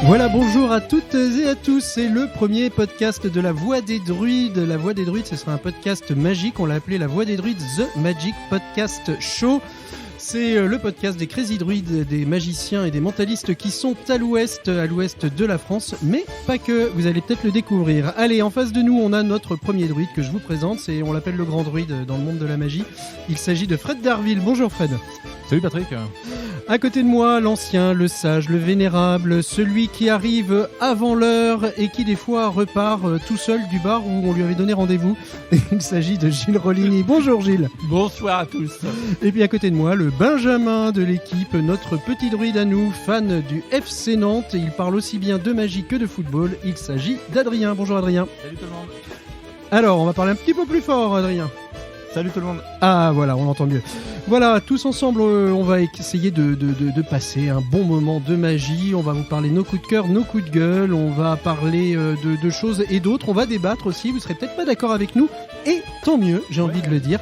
Voilà, bonjour à toutes et à tous, c'est le premier podcast de la Voix des Druides. La Voix des Druides, ce sera un podcast magique, on l'a appelé la Voix des Druides The Magic Podcast Show. C'est le podcast des Crazy Druides, des magiciens et des mentalistes qui sont à l'ouest de la France, mais pas que, vous allez peut-être le découvrir. Allez, en face de nous, on a notre premier druide que je vous présente, on l'appelle le grand druide dans le monde de la magie. Il s'agit de Fred Darville. Bonjour Fred. Salut Patrick. À côté de moi, l'ancien, le sage, le vénérable, celui qui arrive avant l'heure et qui des fois repart tout seul du bar où on lui avait donné rendez-vous. Il s'agit de Gilles Rollini. Bonjour Gilles. Bonsoir à tous. Et puis à côté de moi, le Benjamin de l'équipe, notre petit druide à nous, fan du FC Nantes. Il parle aussi bien de magie que de football. Il s'agit d'Adrien. Bonjour Adrien. Salut tout le monde. Alors, on va parler un petit peu plus fort Adrien. Salut tout le monde. Ah voilà, on entend mieux. Voilà, tous ensemble, on va essayer de passer un bon moment de magie. On va vous parler nos coups de cœur, nos coups de gueule. On va parler de choses et d'autres. On va débattre aussi. Vous serez peut-être pas d'accord avec nous. Et tant mieux, j'ai envie de le dire.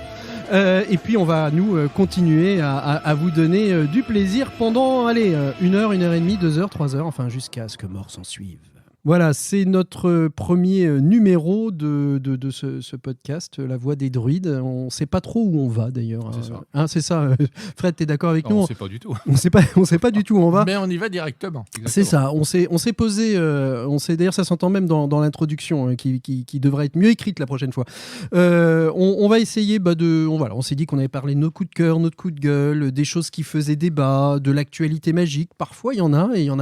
Et puis on va continuer à vous donner du plaisir pendant 1 heure, 1 heure et demie, 2 heures, 3 heures, enfin jusqu'à ce que mort s'en suive. Voilà, c'est notre premier numéro de ce podcast, La Voix des Druides. On ne sait pas trop où on va d'ailleurs. C'est ça. C'est ça. Fred, tu es d'accord avec nous? On ne sait pas du tout. On sait pas du tout où on va. Mais on y va directement. Exactement. C'est ça. On s'est posé. D'ailleurs, ça s'entend même dans l'introduction qui devrait être mieux écrite la prochaine fois. On va essayer on s'est dit qu'on avait parlé de nos coups de cœur, notre coup de gueule, des choses qui faisaient débat, de l'actualité magique. Parfois, il y en a, et il y en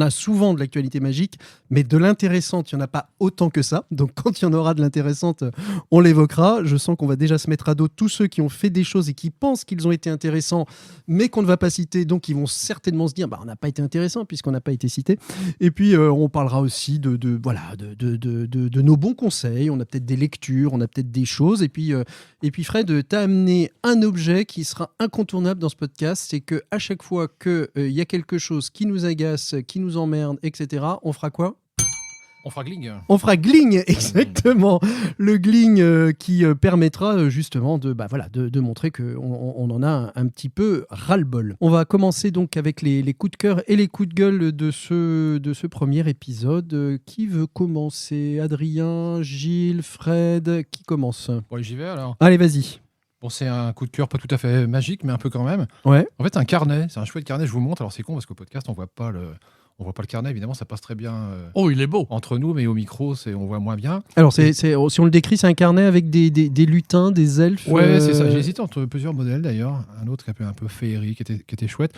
a souvent de l'actualité magique. Mais de l'intéressante, il n'y en a pas autant que ça. Donc quand il y en aura de l'intéressante, on l'évoquera. Je sens qu'on va déjà se mettre à dos tous ceux qui ont fait des choses et qui pensent qu'ils ont été intéressants, mais qu'on ne va pas citer. Donc ils vont certainement se dire on n'a pas été intéressant puisqu'on n'a pas été cité. Et puis on parlera aussi de nos bons conseils. On a peut-être des lectures, on a peut-être des choses. Et puis Fred, tu as amené un objet qui sera incontournable dans ce podcast. C'est qu'à chaque fois qu'il y a quelque chose qui nous agace, qui nous emmerde, etc., on fera quoi ? On fera gling. On fera gling, exactement. Le gling qui permettra justement de montrer qu'on en a un petit peu ras-le-bol. On va commencer donc avec les coups de cœur et les coups de gueule de ce premier épisode. Qui veut commencer? Adrien, Gilles, Fred, qui commence? Bon, j'y vais alors. Allez, vas-y. Bon, c'est un coup de cœur pas tout à fait magique, mais un peu quand même. Ouais. En fait, un carnet. C'est un chouette carnet, je vous montre. Alors c'est con parce qu'au podcast, on voit pas le carnet, évidemment, ça passe très bien. Oh, il est beau. Entre nous, mais au micro, on voit moins bien. Alors, si on le décrit, c'est un carnet avec des lutins, des elfes. Ouais, c'est ça. J'ai hésité entre plusieurs modèles d'ailleurs. Un autre qui est un peu féerique, qui était chouette.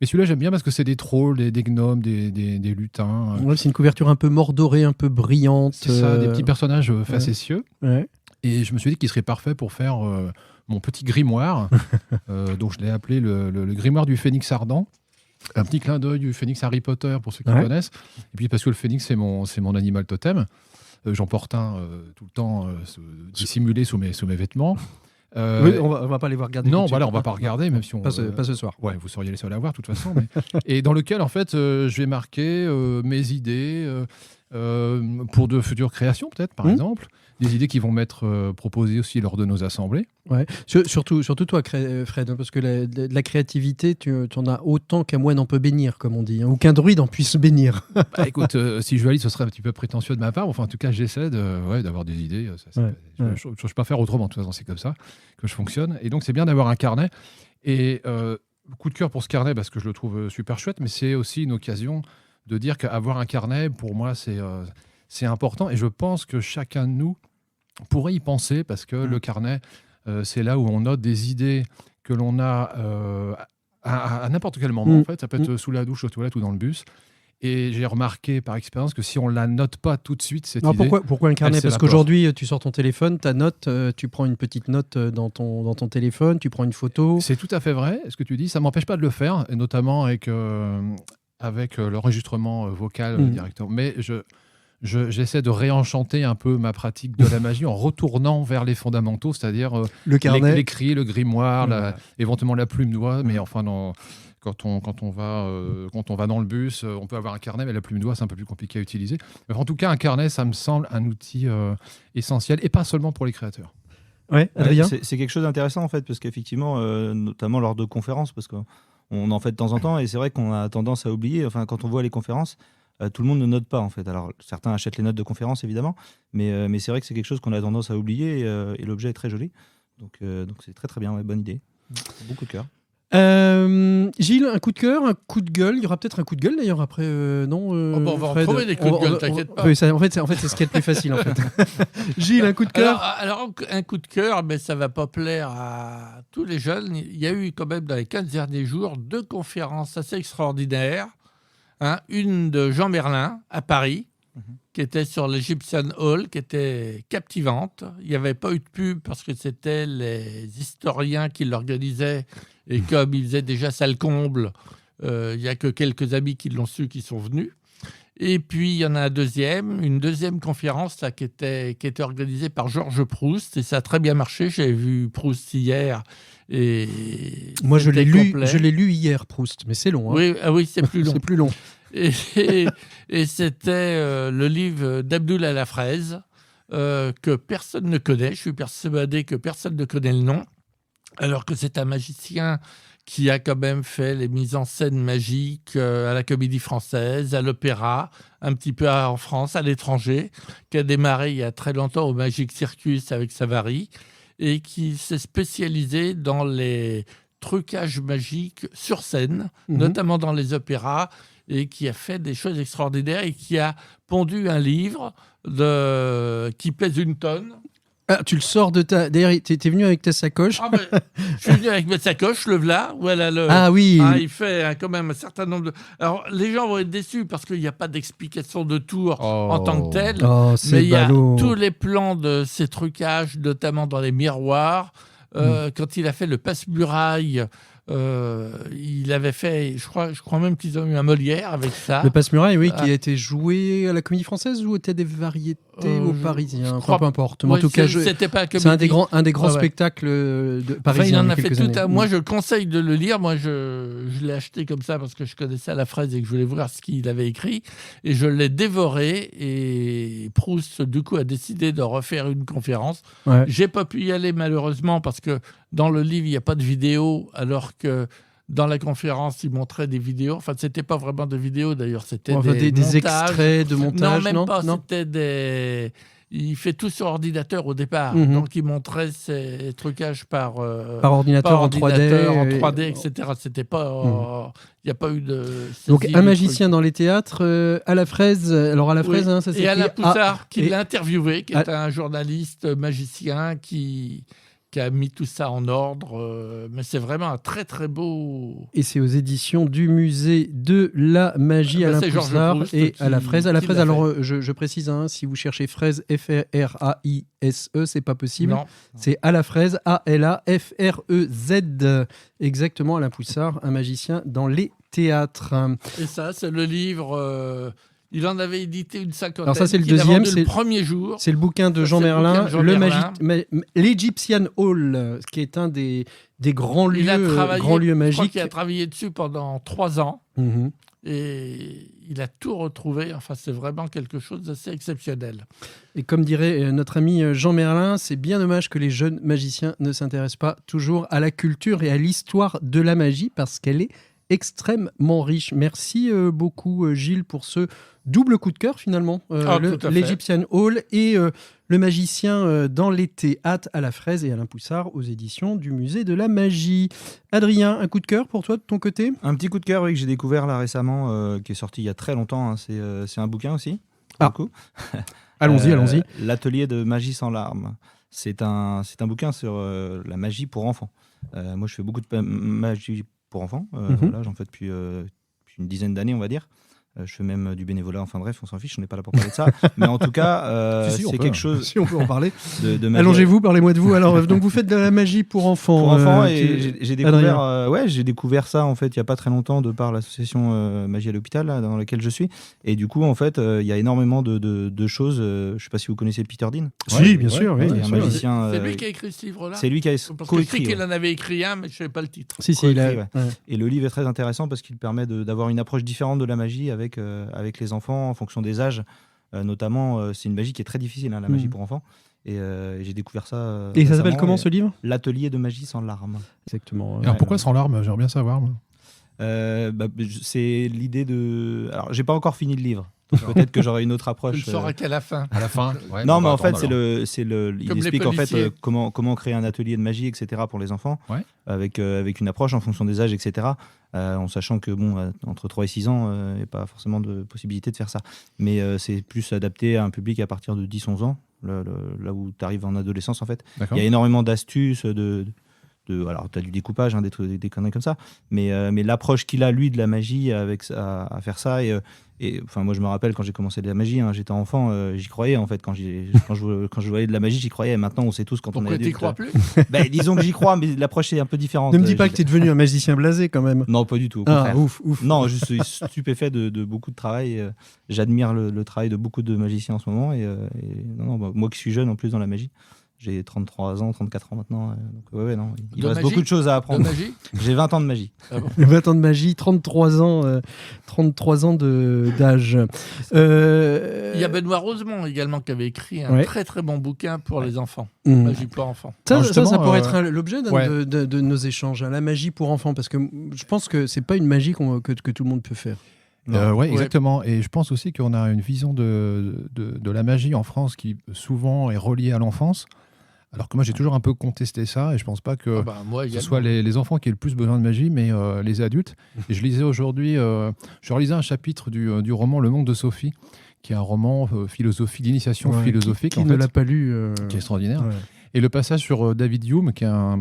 Mais celui-là, j'aime bien parce que c'est des trolls, des gnomes, des lutins. Ouais, c'est une couverture un peu mordorée, un peu brillante. C'est ça, des petits personnages facétieux. Ouais. Et je me suis dit qu'il serait parfait pour faire mon petit grimoire. Donc, je l'ai appelé le grimoire du Phénix Ardent. Un petit clin d'œil du phénix Harry Potter pour ceux qui connaissent. Et puis parce que le phénix c'est mon animal totem. J'en porte un tout le temps dissimulé sous mes vêtements. Oui, on va pas les voir regarder. Non, voilà, on va pas regarder, même si on. Pas ce soir. Ouais, vous seriez les seuls à voir de toute façon. Et dans lequel en fait je vais marquer mes idées pour de futures créations peut-être par exemple. Des idées qui vont m'être proposées aussi lors de nos assemblées. Ouais. Surtout toi, Fred, parce que la créativité, tu en as autant qu'un moine en peut bénir, comme on dit, ou qu'un druide en puisse bénir. Écoute, si je valide, ce serait un petit peu prétentieux de ma part. Enfin, en tout cas, j'essaie d'avoir des idées. Je ne peux pas faire autrement. De toute façon, c'est comme ça que je fonctionne. Et donc, c'est bien d'avoir un carnet. Et coup de cœur pour ce carnet, parce que je le trouve super chouette, mais c'est aussi une occasion de dire qu'avoir un carnet, pour moi, c'est important. Et je pense que chacun de nous pourrait y penser, parce que le carnet, c'est là où on note des idées que l'on a à n'importe quel moment. En fait, ça peut être sous la douche, aux toilettes ou dans le bus. Et j'ai remarqué par expérience que si on ne la note pas tout de suite, cette idée... Pourquoi un carnet? Parce qu'aujourd'hui, tu sors ton téléphone, ta note, tu prends une petite note dans ton téléphone, tu prends une photo... C'est tout à fait vrai, ce que tu dis. Ça ne m'empêche pas de le faire, et notamment avec l'enregistrement vocal directement. Mais j'essaie de réenchanter un peu ma pratique de la magie en retournant vers les fondamentaux, c'est-à-dire le carnet, l'écrit, le grimoire, éventuellement la plume d'oie, mais enfin quand on va dans le bus, on peut avoir un carnet, mais la plume doigt, c'est un peu plus compliqué à utiliser. Mais en tout cas, un carnet, ça me semble un outil essentiel, et pas seulement pour les créateurs. Ouais, Adrien. C'est quelque chose d'intéressant en fait, parce qu'effectivement, notamment lors de conférences, parce qu'on en fait de temps en temps, et c'est vrai qu'on a tendance à oublier. Enfin, quand on voit les conférences, tout le monde ne note pas en fait. Alors certains achètent les notes de conférence évidemment, mais c'est vrai que c'est quelque chose qu'on a tendance à oublier, et l'objet est très joli. Donc c'est très très bien, ouais, bonne idée. Beaucoup de cœur. Gilles, un coup de cœur, un coup de gueule. Il y aura peut-être un coup de gueule d'ailleurs après, non on va en Fred, trouver des coups de gueule, t'inquiète pas. Oui, en fait, c'est ce qui est le plus facile en fait. Gilles, un coup de cœur. Alors, un coup de cœur, mais ça va pas plaire à tous les jeunes. Il y a eu quand même dans les 15 derniers jours 2 conférences assez extraordinaires. Une de Jean Merlin à Paris, qui était sur l'Egyptian Hall, qui était captivante. Il n'y avait pas eu de pub parce que c'était les historiens qui l'organisaient. Et comme ils faisaient déjà salle comble, il n'y a que quelques amis qui l'ont su, qui sont venus. Et puis, il y en a une deuxième conférence là, qui était organisée par Georges Proust. Et ça a très bien marché. J'ai vu Proust hier. Et moi, je l'ai lu hier, Proust, mais c'est long. Oui, c'est plus long. C'est plus long. Et c'était le livre d'Abdoul à la fraise, que personne ne connaît. Je suis persuadé que personne ne connaît le nom, alors que c'est un magicien qui a quand même fait les mises en scène magiques à la Comédie Française, à l'Opéra, un petit peu en France, à l'étranger, qui a démarré il y a très longtemps au Magic Circus avec Savary, et qui s'est spécialisé dans les trucages magiques sur scène, notamment dans les opéras, et qui a fait des choses extraordinaires et qui a pondu un livre qui pèse 1 tonne. Ah, tu le sors de ta... D'ailleurs, tu étais venu avec ta sacoche. Je suis venu avec ma sacoche, le voilà. Ah oui. Il fait quand même un certain nombre de... Alors, les gens vont être déçus parce qu'il n'y a pas d'explication de tour en tant que tel. Mais il y a tous les plans de ces trucages, notamment dans les miroirs. Quand il a fait le passe-muraille, il avait fait, je crois même qu'ils ont eu un Molière avec ça. Le passe-muraille, oui, qui a été joué à la Comédie Française ou était des variétés aux Parisiens, enfin, peu importe. Mais en tout cas, c'est un des grands spectacles de parisiens. Il en a fait tout. Moi, je conseille de le lire. Moi, je l'ai acheté comme ça parce que je connaissais la fraise et que je voulais voir ce qu'il avait écrit. Et je l'ai dévoré. Et Proust, du coup, a décidé de refaire une conférence. Ouais. J'ai pas pu y aller malheureusement parce que dans le livre, il n'y a pas de vidéo, alors que dans la conférence, il montrait des vidéos. Enfin, c'était pas vraiment des vidéos d'ailleurs, c'était des extraits de montage. Non, même pas. C'était des... Il fait tout sur ordinateur au départ. Donc, il montrait ses trucages par ordinateur, en 3D, etc. C'était pas... Il n'y a pas eu de... Donc, un magicien dans les théâtres, à la fraise. Alors, à la fraise, ça s'écrit... Et Alain Poussard, qui l'a interviewé, qui est un journaliste magicien qui a mis tout ça en ordre. Mais c'est vraiment un très, très beau... Et c'est aux éditions du Musée de la Magie, Alain Poussard et à la fraise. À la fraise, alors je précise, si vous cherchez fraise, F-R-A-I-S-E, c'est pas possible. Non. C'est à la fraise, A-L-A-F-R-E-Z. Exactement, Alain Poussard, un magicien dans les théâtres. Et ça, c'est le livre... Il en avait édité une cinquantaine. Alors ça, c'est le deuxième. C'est le premier jour. C'est le bouquin de Jean Merlin, l'Egyptian Hall, qui est un des grands lieux magiques. Je crois qu'il a travaillé dessus pendant 3 ans. Et il a tout retrouvé. Enfin, c'est vraiment quelque chose d'assez exceptionnel. Et comme dirait notre ami Jean Merlin, c'est bien dommage que les jeunes magiciens ne s'intéressent pas toujours à la culture et à l'histoire de la magie, parce qu'elle est extrêmement riche. Merci beaucoup Gilles pour ce double coup de cœur finalement. L'Egyptian Hall et le magicien dans les théâtres à la fraise et Alain Poussard aux éditions du Musée de la Magie. Adrien, un coup de cœur pour toi de ton côté ? Un petit coup de cœur que j'ai découvert là récemment, qui est sorti il y a très longtemps. C'est un bouquin aussi. Allons-y. L'atelier de magie sans larmes. C'est un bouquin sur la magie pour enfants. Moi je fais beaucoup de magie pour enfants. Voilà, j'en fais depuis une dizaine d'années, on va dire. Je fais même du bénévolat, enfin bref, on s'en fiche, on n'est pas là pour parler de ça. Mais en tout cas, Si, on c'est peut. quelque chose Si on peut en parler. de magie. Allongez-vous, parlez-moi de vous. Alors, donc vous faites de la magie pour enfants. Pour enfants, qui- et j'ai découvert, j'ai découvert ça en fait il y a pas très longtemps de par l'association Magie à l'hôpital là, dans laquelle je suis. Et du coup, en fait, il y a énormément de choses. Je sais pas si vous connaissez Peter Dean. Si, bien sûr, oui, qui est bien un sûr. magicien. C'est lui qui a écrit ce livre-là. C'est lui qui a Parce que je sais coécrit. qu'il ouais. en avait écrit un, mais je ne savais pas le titre. Si, il a. Coécrit, ouais. Et le livre est très intéressant parce qu'il permet d'avoir une approche différente de la magie avec les enfants en fonction des âges. Notamment, c'est une magie qui est très difficile, hein, la magie pour enfants. Et j'ai découvert ça. Et ça s'appelle récemment, comment et ce livre? L'atelier de magie sans larmes. Exactement. Et alors, pourquoi sans larmes? J'aimerais bien savoir. Moi. C'est l'idée de. Alors, j'ai pas encore fini le livre. Donc, peut-être que j'aurai une autre Tu approche. ne sauras qu'à la fin. À la fin. Ouais, Non, on mais va en fait, attendre, il Comme les explique en fait policiers. comment créer un atelier de magie, etc. pour les enfants, Ouais. avec une approche en fonction des âges, etc. En sachant que entre 3 et 6 ans, il n'y a pas forcément de possibilité de faire ça. Mais c'est plus adapté à un public à partir de 10-11 ans, là où tu arrives en adolescence en fait. D'accord. Il y a énormément d'astuces, alors tu as du découpage, hein, des conneries comme ça, mais l'approche qu'il a lui de la magie à faire ça, et enfin moi je me rappelle quand j'ai commencé de la magie, hein, j'étais enfant, j'y croyais en fait quand je voyais de la magie, j'y croyais. Et maintenant on sait tous quand on est Pourquoi tu adulte. crois plus? Disons que j'y crois, mais l'approche est un peu différente. Ne me dis pas que tu es devenu un magicien blasé quand même. Non, pas du tout, au Ah, contraire. ouf. Non, je suis stupéfait de beaucoup de travail. J'admire le travail de beaucoup de magiciens en ce moment. Moi qui suis jeune en plus dans la magie, j'ai 33 ans, 34 ans maintenant. Donc non, il De reste magie beaucoup de choses à De apprendre. magie? J'ai 20 ans de magie. 20 ans de magie, 33 ans, 33 ans d'âge. Il y a Benoît Rosemont également qui avait écrit un Ouais. très très bon bouquin pour les enfants. Hmm. Magie pour enfants. Ça, Alors, ça justement, pourrait être l'objet ouais. de nos échanges, hein, la magie pour enfants, parce que je pense que c'est pas une magie que tout le monde peut faire. Ouais, exactement. Et je pense aussi qu'on a une vision de la magie en France qui souvent est reliée à l'enfance. Alors que moi, j'ai toujours un peu contesté ça et je pense pas que Moi, ce soit les enfants qui aient le plus besoin de magie, mais les adultes. Et je lisais aujourd'hui, je relisais un chapitre du roman Le Monde de Sophie, qui est un roman philosophie, d'initiation Ouais, philosophique, Qui en ne fait, l'a pas lu qui est extraordinaire. ouais. Et le passage sur David Hume, qui est un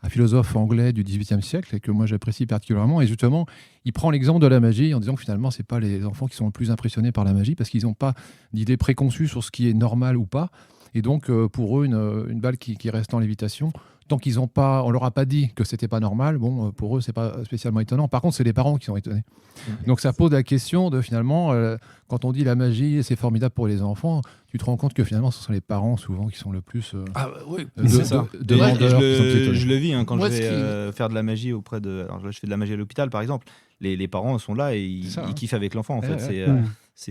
philosophe anglais du XVIIIe siècle et que moi j'apprécie particulièrement. Et justement, il prend l'exemple de la magie en disant que finalement, c'est pas les enfants qui sont le plus impressionnés par la magie parce qu'ils n'ont pas d'idées préconçues sur ce qui est normal ou pas. Et donc, pour eux, une balle qui reste en lévitation, tant qu'ils ont pas, on leur a pas dit que c'était pas normal, pour eux, c'est pas spécialement étonnant. Par contre, c'est les parents qui sont étonnés. Donc, ça pose la question de finalement, quand on dit la magie, c'est formidable pour les enfants, tu te rends compte que finalement, ce sont les parents souvent qui sont le plus Oui. C'est ça. demandeurs, qui sont plus étonnés. Je le vis quand Moi, je ce vais faire de la magie auprès de. Alors là, je fais de la magie à l'hôpital, par exemple. Les parents sont là et ils kiffent avec l'enfant. En fait, ouais.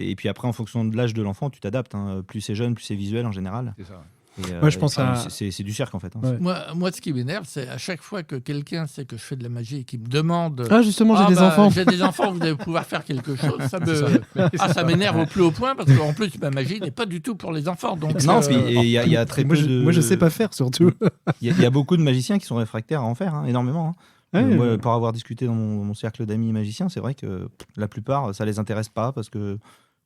et puis après, en fonction de l'âge de l'enfant, tu t'adaptes. Hein. Plus c'est jeune, plus c'est visuel en général. C'est ça. Et, je pense c'est du cirque en fait. Hein. Ouais. Moi, ce qui m'énerve, c'est à chaque fois que quelqu'un sait que je fais de la magie et qui me demande Ah, justement, j'ai des enfants. J'ai des enfants, vous allez pouvoir faire quelque chose. Ça m'énerve au plus haut point parce qu'en plus, ma magie n'est pas du tout pour les enfants. Donc, Non, il y a très peu de. Moi, je sais pas faire surtout. Il y a beaucoup de magiciens qui sont réfractaires à en faire, hein, énormément. Hein. Ouais, Moi, pour avoir discuté dans mon cercle d'amis magiciens, c'est vrai que la plupart, ça les intéresse pas parce que.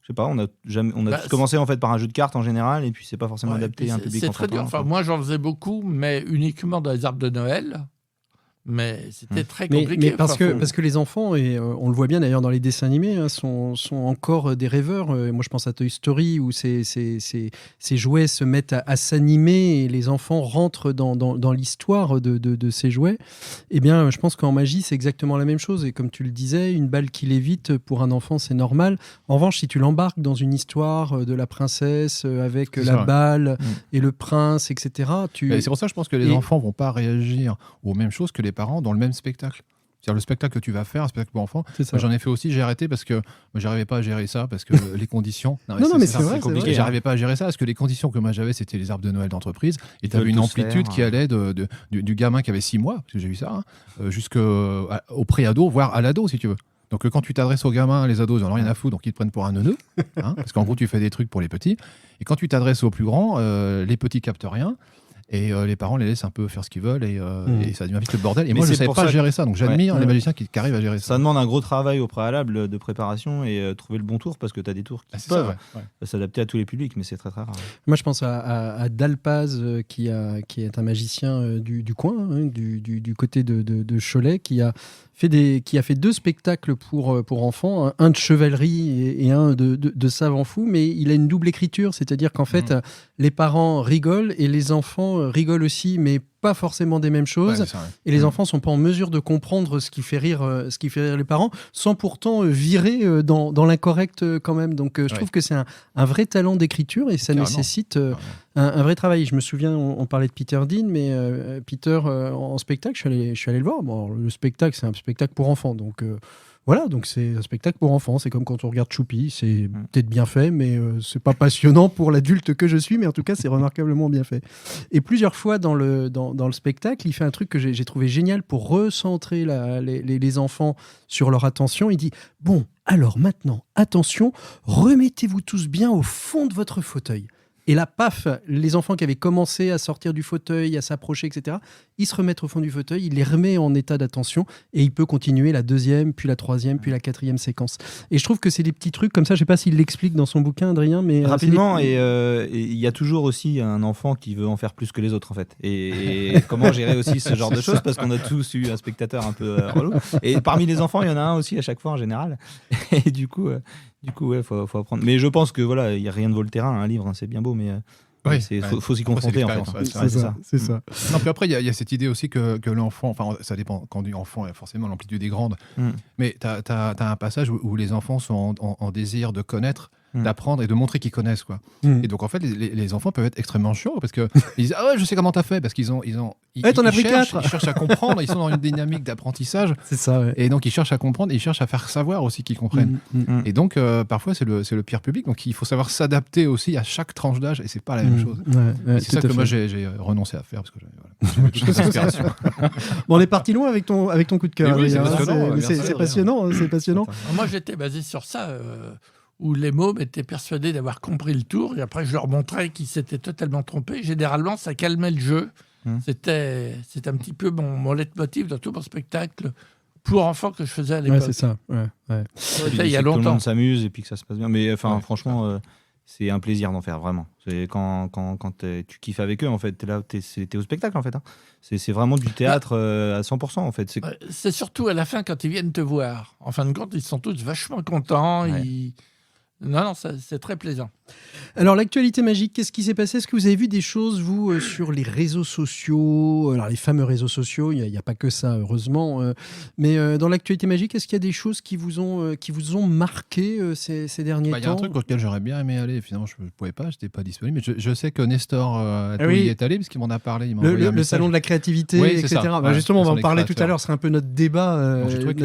Je sais pas, on a tous commencé en fait par un jeu de cartes en général et puis c'est pas forcément adapté à un public. C'est très dur. Enfin, moi, j'en faisais beaucoup, mais uniquement dans les arbres de Noël. Mais c'était très compliqué. Mais parce que les enfants, et on le voit bien d'ailleurs dans les dessins animés, hein, sont encore des rêveurs. Moi, je pense à Toy Story où ces jouets se mettent à s'animer et les enfants rentrent dans l'histoire de ces jouets. Eh bien, je pense qu'en magie, c'est exactement la même chose. Et comme tu le disais, une balle qui lévite, pour un enfant, c'est normal. En revanche, si tu l'embarques dans une histoire de la princesse avec la balle et le prince, etc., c'est pour ça que je pense que les enfants vont pas réagir aux mêmes choses que les parents dans le même spectacle. C'est-à-dire le spectacle que tu vas faire, un spectacle pour enfants. Moi, j'en ai fait aussi, j'ai arrêté parce que moi, j'arrivais pas à gérer ça, parce que les conditions... mais c'est vrai, compliqué. J'arrivais pas à gérer ça, parce que les conditions que moi j'avais, c'était les arbres de Noël d'entreprise, et tu avais une amplitude qui allait du gamin qui avait 6 mois, parce que j'ai vu ça, jusqu'au pré-ado, voire à l'ado, si tu veux. Donc quand tu t'adresses aux gamins, les ados, ils n'en ont rien à foutre, donc ils te prennent pour un neuneu, parce qu'en gros, tu fais des trucs pour les petits. Et quand tu t'adresses aux plus grands, les petits captent rien. Et les parents les laissent un peu faire ce qu'ils veulent et ça devient vite le bordel. Et Mais moi, je c'est ne savais pour pas ça gérer ça. Donc j'admire les magiciens qui arrivent à gérer ça. Ça demande un gros travail au préalable de préparation et trouver le bon tour parce que tu as des tours qui peuvent s'adapter à tous les publics, mais c'est très très rare. Moi, je pense à Dalpaz, qui est un magicien du coin, hein, du côté de Cholet, qui a fait 2 spectacles pour enfants, un de chevalerie et un de savant fou, mais il a une double écriture, c'est-à-dire qu'en fait, les parents rigolent et les enfants rigolent aussi, mais pas forcément des mêmes choses. Et les enfants sont pas en mesure de comprendre ce qui fait rire les parents, sans pourtant virer dans l'incorrect quand même. Donc je trouve que c'est un vrai talent d'écriture et ça nécessite un vrai travail. Je me souviens, on parlait de Peter Dean, mais Peter en spectacle, je suis allé le voir. Bon, le spectacle, c'est un spectacle pour enfants, donc voilà, donc c'est un spectacle pour enfants. C'est comme quand on regarde Choupi, c'est peut-être bien fait, mais c'est pas passionnant pour l'adulte que je suis, mais en tout cas, c'est remarquablement bien fait. Et plusieurs fois dans le spectacle, il fait un truc que j'ai trouvé génial pour recentrer les enfants sur leur attention. Il dit « Bon, alors maintenant, attention, remettez-vous tous bien au fond de votre fauteuil. » Et là, paf, les enfants qui avaient commencé à sortir du fauteuil, à s'approcher, etc., ils se remettent au fond du fauteuil, il les remet en état d'attention et il peut continuer la 2e, puis la 3e, puis la 4e séquence. Et je trouve que c'est des petits trucs comme ça, je ne sais pas s'il l'explique dans son bouquin, Adrien, mais... Rapidement, et il y a toujours aussi un enfant qui veut en faire plus que les autres, en fait. Et comment gérer aussi ce genre de choses, parce qu'on a tous eu un spectateur un peu relou. Et parmi les enfants, il y en a un aussi à chaque fois, en général. Et du coup, ouais, faut apprendre. Mais je pense que voilà, il y a rien de Voltaire, un livre, hein, c'est bien beau, mais faut s'y confronter en fait. C'est ça. Non, puis après, il y a cette idée aussi que l'enfant, enfin, ça dépend. Quand on dit enfant, forcément, l'amplitude est grande. Mais t'as un passage où les enfants sont en désir de connaître, d'apprendre et de montrer qu'ils connaissent, quoi. Et donc en fait, les enfants peuvent être extrêmement chiants parce que ils disent ah ouais, je sais comment t'as fait, parce qu'ils t'en as pris 4. Ils cherchent à comprendre, ils sont dans une dynamique d'apprentissage. C'est ça. Ouais. Et donc ils cherchent à comprendre, ils cherchent à faire savoir aussi qu'ils comprennent. Et donc parfois c'est le pire public, donc il faut savoir s'adapter aussi à chaque tranche d'âge et c'est pas la même chose. C'est ça que moi j'ai renoncé à faire parce que j'avais toute l'inspiration. Bon, on est parti loin avec ton coup de cœur. Oui, c'est passionnant. C'est passionnant, c'est passionnant. Moi j'étais basé sur ça. Où les mômes étaient persuadés d'avoir compris le tour, et après je leur montrais qu'ils s'étaient totalement trompés. Généralement, ça calmait le jeu. C'était un petit peu mon leitmotiv dans tout mon spectacle pour enfants que je faisais à l'époque. Ouais, c'est ça. Ouais. C'était il y a longtemps. Tout le monde s'amuse et puis que ça se passe bien. Mais franchement, c'est un plaisir d'en faire, vraiment. C'est quand tu kiffes avec eux, en fait, t'es au spectacle, en fait. Hein. C'est vraiment du théâtre à 100%, en fait. C'est surtout à la fin, quand ils viennent te voir. En fin de compte, ils sont tous vachement contents. Ouais. Non, c'est très plaisant. Alors, l'actualité magique, qu'est-ce qui s'est passé ? Est-ce que vous avez vu des choses, vous, sur les réseaux sociaux ? Alors, les fameux réseaux sociaux, il n'y a pas que ça, heureusement. Mais dans l'actualité magique, est-ce qu'il y a des choses qui vous ont marqué ces derniers temps ? Il y a un truc auquel j'aurais bien aimé aller. Finalement, je ne pouvais pas, je n'étais pas disponible. Mais je sais que Nestor y est allé, parce qu'il m'en a parlé. Le salon de la créativité, etc. Justement, on va en parler tout à l'heure. Ce sera un peu notre débat,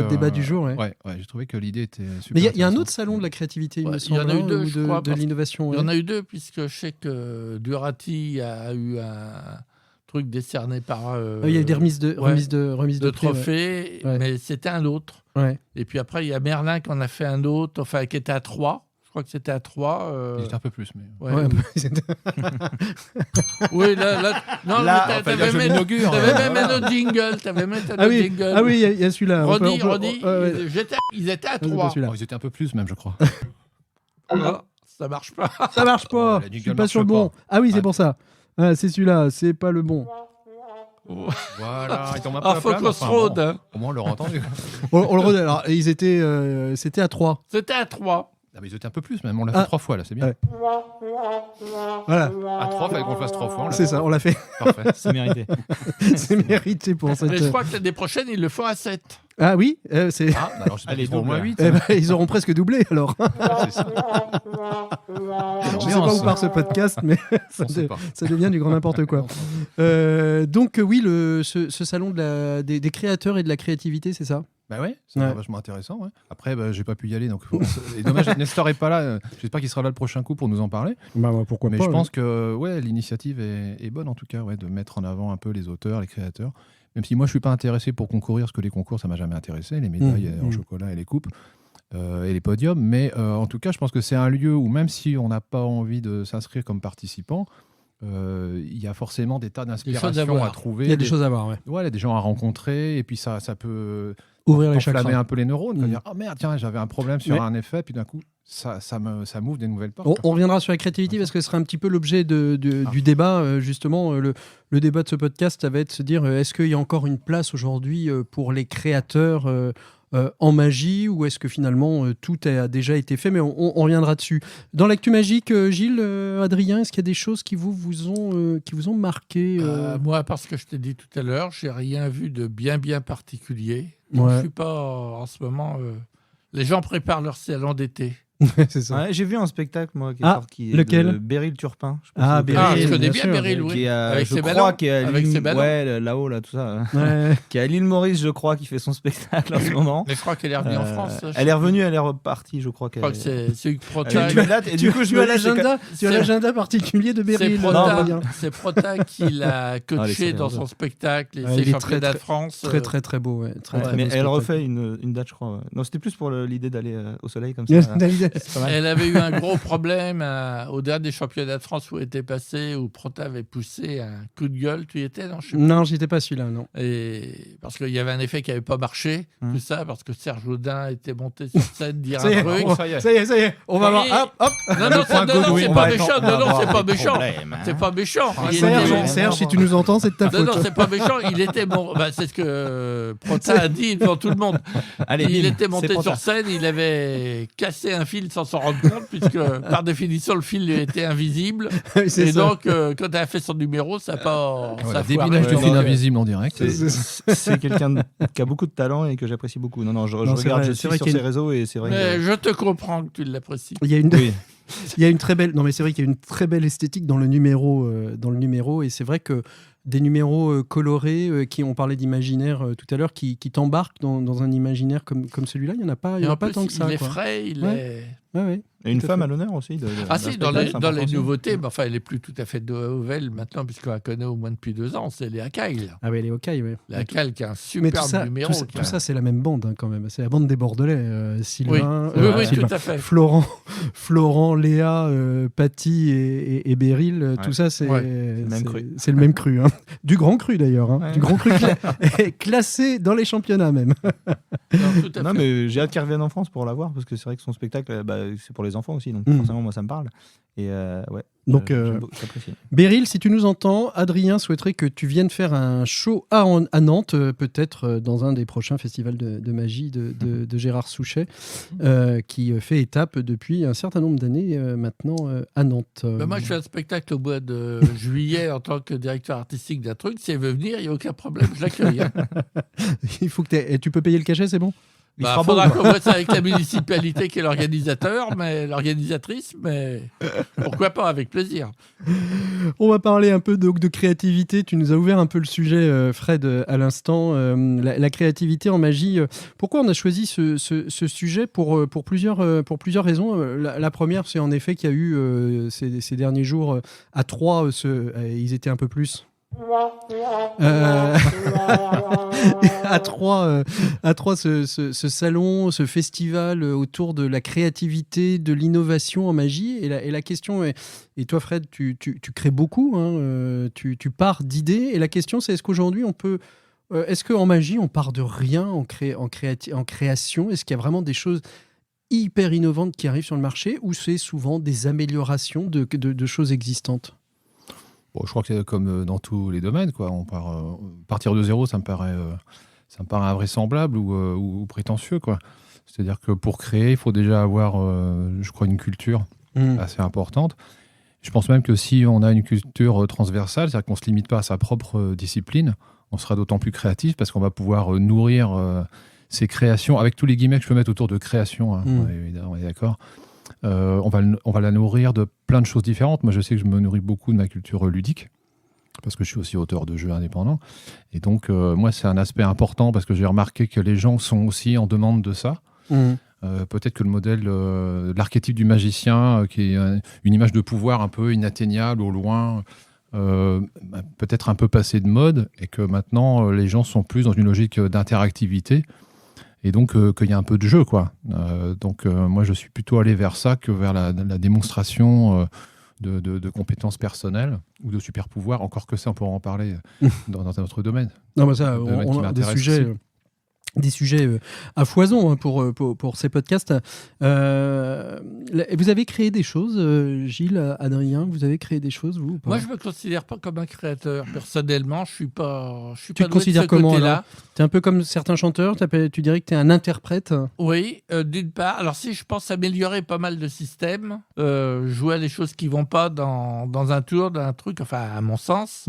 débat du jour. Ouais, j'ai trouvé que l'idée était super. Mais il y a un autre salon de la créativité, il me semble. Il y en a eu 2, je crois. De l'innovation. Il y en a eu 2, puisque je sais que Durati a eu un truc décerné par... il y a eu des remises de trophées, mais c'était un autre. Ouais. Et puis après, il y a Merlin qui en a fait un autre, enfin, qui était à 3. Je crois que c'était à 3. Il était un peu plus, mais... Oui, là... Non, mais t'avais même un autre jingle. Ah oui, il y a celui-là. Roddy, ils étaient à 3. Ils étaient un peu plus, même, je crois. Ça marche pas. Ça marche pas. Je suis pas sur le bon. Ah oui, c'est pour ça. Ah, c'est celui-là, c'est pas le bon. Voilà, ils tombent un peu à plat. Focus Road. Bon, au moins, on l'aura entendu. On le redonne. Alors, c'était à 3. C'était à 3. Ah, mais ils étaient un peu plus, même. On l'a fait 3 fois, là, c'est bien. Ouais. Voilà. À 3, il fallait qu'on le fasse 3 fois. C'est ça, on l'a fait. Parfait. C'est mérité. C'est mérité pour cette... Mais je crois que l'année prochaine, ils le font à 7. Ah oui, c'est... alors ils au moins 8. Ils auront presque doublé, alors. C'est ça. Je sais pas où part ce podcast, mais ça devient du grand n'importe quoi. Donc oui, ce salon des créateurs et de la créativité, c'est ça ? Bah ouais, c'est vachement intéressant. Ouais. Après, j'ai pas pu y aller, donc c'est dommage. Nestor est pas là. J'espère qu'il sera là le prochain coup pour nous en parler. Pourquoi pas. Mais je pense que l'initiative est bonne en tout cas, de mettre en avant un peu les auteurs, les créateurs. Même si moi je suis pas intéressé pour concourir, parce que les concours ça m'a jamais intéressé, les médailles en chocolat et les coupes et les podiums. Mais en tout cas, je pense que c'est un lieu où même si on n'a pas envie de s'inscrire comme participant, il y a forcément des tas choses à d'inspirations voir. à trouver. Il y a des choses à voir, ouais. Ouais, il y a des gens à rencontrer, et puis ça peut Ouvrir les enflammer chakras. un peu les neurones. Mm. Dire, oh merde, tiens, j'avais un problème sur Mais- un effet, puis d'un coup, ça m'ouvre des nouvelles portes. On reviendra sur la créativité parce que ce sera un petit peu l'objet du débat. Justement, le débat de ce podcast, ça va être de se dire est-ce qu'il y a encore une place aujourd'hui pour les créateurs en magie ou est-ce que finalement tout a déjà été fait? Mais on reviendra dessus. Dans l'actu magique, Gilles, Adrien, est-ce qu'il y a des choses qui vous ont marqué Moi, parce que je t'ai dit tout à l'heure, j'ai rien vu de bien particulier. Ouais. Donc, je suis pas en ce moment. Les gens préparent leur salon d'été. C'est ça. Ouais, j'ai vu un spectacle, moi, qui est Ah, sorti. lequel de Beryl Turpin. Je sais pas Ah, si vous Beryl, Ah, je connaissez. connais bien bien sûr. Beryl, oui. Qui est à- Avec je ses crois ballons. qu'il est à Avec l'île- ses ballons. ouais, là-haut, là, tout ça. Ouais. Qui est à l'île Maurice, je crois, qui fait son spectacle en ce moment. Mais je crois qu'elle est revenue en France. Elle est revenue, elle est repartie, je crois. Je crois que c'est Hugues Elle Prota. a une date, et du coup, je tu me as dis, c'est l'agenda, tu as c'est- l'agenda particulier de C'est Beryl. Prota, Adrien. c'est Prota qui l'a coaché Allez, dans c'est son spectacle et Ouais, ses il est championnats de très, France. Très très très beau, ouais. Très, Ouais. très Mais beau elle spectacle. refait une date, je crois. Ouais. Non, c'était plus pour l'idée d'aller au soleil comme ça. C'est pas mal. Elle avait eu un gros problème au dernier championnat de France où elle était passée, où Prota avait poussé un coup de gueule. Tu y étais, non? Je sais Non, j'étais pas celui-là, non. Et parce qu'il y avait un effet qui n'avait pas marché, tout ça, parce que Serge Audin était monté sur scène dire Ça y un est, truc. ça y est, on va Oui. voir. Hop, hop. Non, non, point non, non, Godwin. c'est On pas va méchant. attendre, Non, on va non, c'est avoir pas des méchant. problèmes, hein. C'est pas méchant. Il Serge, était- Serge, si tu nous entends, c'est de ta Non, faute. non, c'est pas méchant. Il était bon. Bah, c'est ce que Prota a dit devant tout le monde. Allez, Il bim, était monté c'est sur Prota. scène, il avait cassé un fil sans s'en rendre compte, puisque par définition, le fil lui était invisible. C'est Et ça. donc, quand elle a fait son numéro, ça n'a pas. Voilà, ça a débinage foiré. du fil non, invisible en direct. C'est quelqu'un qui a beaucoup de talent et que j'apprécie beaucoup. Non, je Non, c'est regarde, vrai, je c'est suis vrai sur qu'il y a ses réseaux et c'est vrai Mais que. je te comprends que tu l'apprécies. Il y a une, Oui. il y a une très belle. Non, mais c'est vrai qu'il y a une très belle esthétique dans le numéro, et c'est vrai que des numéros colorés, on parlait d'imaginaire tout à l'heure, qui t'embarquent dans un imaginaire comme celui-là, il y en a pas, il y Et en a en pas plus, tant que ça. il est quoi. frais, il Ouais. est. Ouais, ouais. Et une Tout à femme fait. à l'honneur aussi. Ah si, dans les spectacle, c'est important nouveautés, aussi. mais enfin, elle est plus tout à fait nouvelle maintenant, puisqu'on la connaît au moins depuis 2 ans, c'est Léa Caille. Ah ouais, les Hawkeye, ouais. Léa Caille qui a un Mais tout superbe ça, numéro. tout ça, c'est la même bande hein, quand même. C'est la bande des Bordelais. Oui, Sylvain, oui, Sylvain, tout à fait. Florent, Léa, Patty et Beryl, tout ça, c'est Ouais, le même cru. c'est le même cru. Hein. Du grand cru d'ailleurs. Hein. Ouais. Du grand cru classé dans les championnats même. Non, tout à Non, fait. mais j'ai hâte qu'il revienne en France pour la voir parce que c'est vrai que son spectacle, c'est pour les enfants aussi. Donc Mm. forcément, moi, ça me parle. Et ouais. Donc, j'apprécie. Beryl, si tu nous entends, Adrien souhaiterait que tu viennes faire un show à Nantes, peut-être dans un des prochains festivals de magie de Gérard Souchet, qui fait étape depuis un certain nombre d'années maintenant à Nantes. Ben, moi, je fais un spectacle au mois de juillet en tant que directeur artistique d'un truc. Si elle veut venir, il n'y a aucun problème, je l'accueille. Hein. Il faut que et tu peux payer le cachet, c'est bon? Il Bah, fera faudra beau, qu'on voit ça avec la municipalité qui est l'organisateur, mais l'organisatrice, mais pourquoi pas, avec plaisir. On va parler un peu de créativité. Tu nous as ouvert un peu le sujet, Fred, à l'instant. La créativité en magie. Pourquoi on a choisi ce sujet pour plusieurs raisons. La première, c'est en effet qu'il y a eu ces derniers jours à Troyes, ils étaient un peu plus. À Troyes, ce salon, ce festival autour de la créativité, de l'innovation en magie. Et la question est, et toi Fred, tu crées beaucoup, hein, tu pars d'idées. Et la question c'est, est-ce qu'aujourd'hui on peut... est-ce qu'en magie on part de rien en création? Est-ce qu'il y a vraiment des choses hyper innovantes qui arrivent sur le marché ou c'est souvent des améliorations de choses existantes? Bon, je crois que c'est comme dans tous les domaines, quoi. Partir de zéro, ça me paraît invraisemblable ou prétentieux, quoi. C'est-à-dire que pour créer, il faut déjà avoir, je crois, une culture assez importante. Je pense même que si on a une culture transversale, c'est-à-dire qu'on ne se limite pas à sa propre discipline, on sera d'autant plus créatif parce qu'on va pouvoir nourrir ses créations, avec tous les guillemets que je peux mettre autour de création, hein, on est d'accord. On va la nourrir de plein de choses différentes. Moi, je sais que je me nourris beaucoup de ma culture ludique, parce que je suis aussi auteur de jeux indépendants. Et donc, moi, c'est un aspect important, parce que j'ai remarqué que les gens sont aussi en demande de ça. Peut-être que le modèle de l'archétype du magicien, qui est une image de pouvoir un peu inatteignable au loin, peut-être un peu passé de mode, et que maintenant, les gens sont plus dans une logique d'interactivité. Et donc, qu'il y a un peu de jeu, quoi. Donc, moi, je suis plutôt allé vers ça que vers la démonstration de compétences personnelles ou de super pouvoirs, encore que ça, on pourra en parler dans un autre domaine. Non, mais ça, Domaine qui on a des m'intéresse sujets. aussi. Des sujets à foison hein, pour ces podcasts. Vous avez créé des choses, Gilles, Adrien, vous avez créé des choses, vous ou pas? Moi, je me considère pas comme un créateur. Personnellement, je suis pas Tu pas te doué de considères ce comment côté-là. Tu es un peu comme certains chanteurs, tu dirais que tu es un interprète? Oui, d'une part. Alors, si je pense améliorer pas mal de systèmes, jouer à des choses qui vont pas dans un tour, dans un truc, enfin, à mon sens,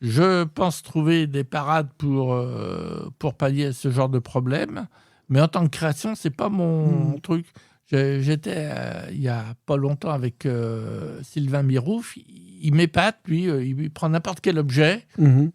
je pense trouver des parades pour pallier à ce genre de problème. Mais en tant que création, c'est pas mon truc. J'étais il y a pas longtemps avec Sylvain Mirouf. Il m'épate, lui, il prend n'importe quel objet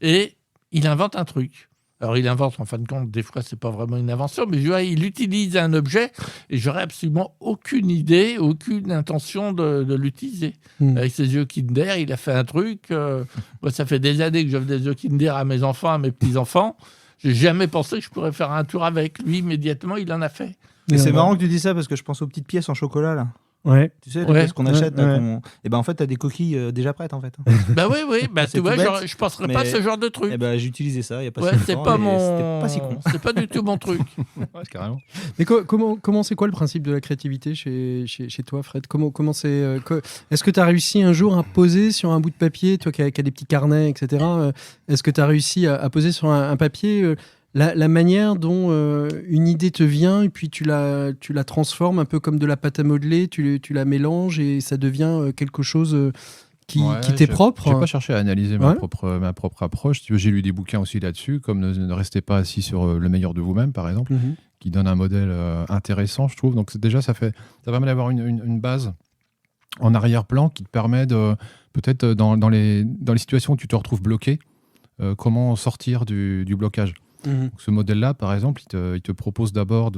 et il invente un truc. Alors, il invente, en fin de compte, des fois, c'est pas vraiment une invention, mais je vois, il utilise un objet et j'aurais absolument aucune idée, aucune intention de l'utiliser. Avec ses yeux Kinder, il a fait un truc. Moi, ça fait des années que j'offre des yeux Kinder à mes enfants, à mes petits-enfants. J'ai jamais pensé que je pourrais faire un tour avec. Lui, immédiatement, il en a fait. Et c'est marrant que tu dis ça parce que je pense aux petites pièces en chocolat, là. Ouais. Tu sais, les pièces qu'on achète, là, et ben en fait, t'as des coquilles déjà prêtes, en fait. Bah oui, bah tu vois, bête, je penserais pas à ce genre de truc. Et ben j'ai utilisé ça, il y a pas si c'est longtemps, pas et c'était pas si con. C'est pas du tout mon truc. Ouais, carrément. Mais comment c'est quoi le principe de la créativité chez toi, Fred? Comment c'est Est-ce que tu as réussi un jour à poser sur un bout de papier, toi qui as des petits carnets, etc. Est-ce que tu as réussi à poser sur un papier la manière dont une idée te vient et puis tu la transformes un peu comme de la pâte à modeler, tu la mélanges et ça devient quelque chose qui t'est propre? Je n'ai pas cherché à analyser ma propre approche. J'ai lu des bouquins aussi là-dessus, comme ne restez pas assis sur le meilleur de vous-même, par exemple, qui donne un modèle intéressant, je trouve. Donc déjà, ça permet d'avoir une base en arrière-plan qui te permet de, peut-être dans les situations où tu te retrouves bloqué, comment sortir du blocage. Donc, ce modèle-là, par exemple, il te propose d'abord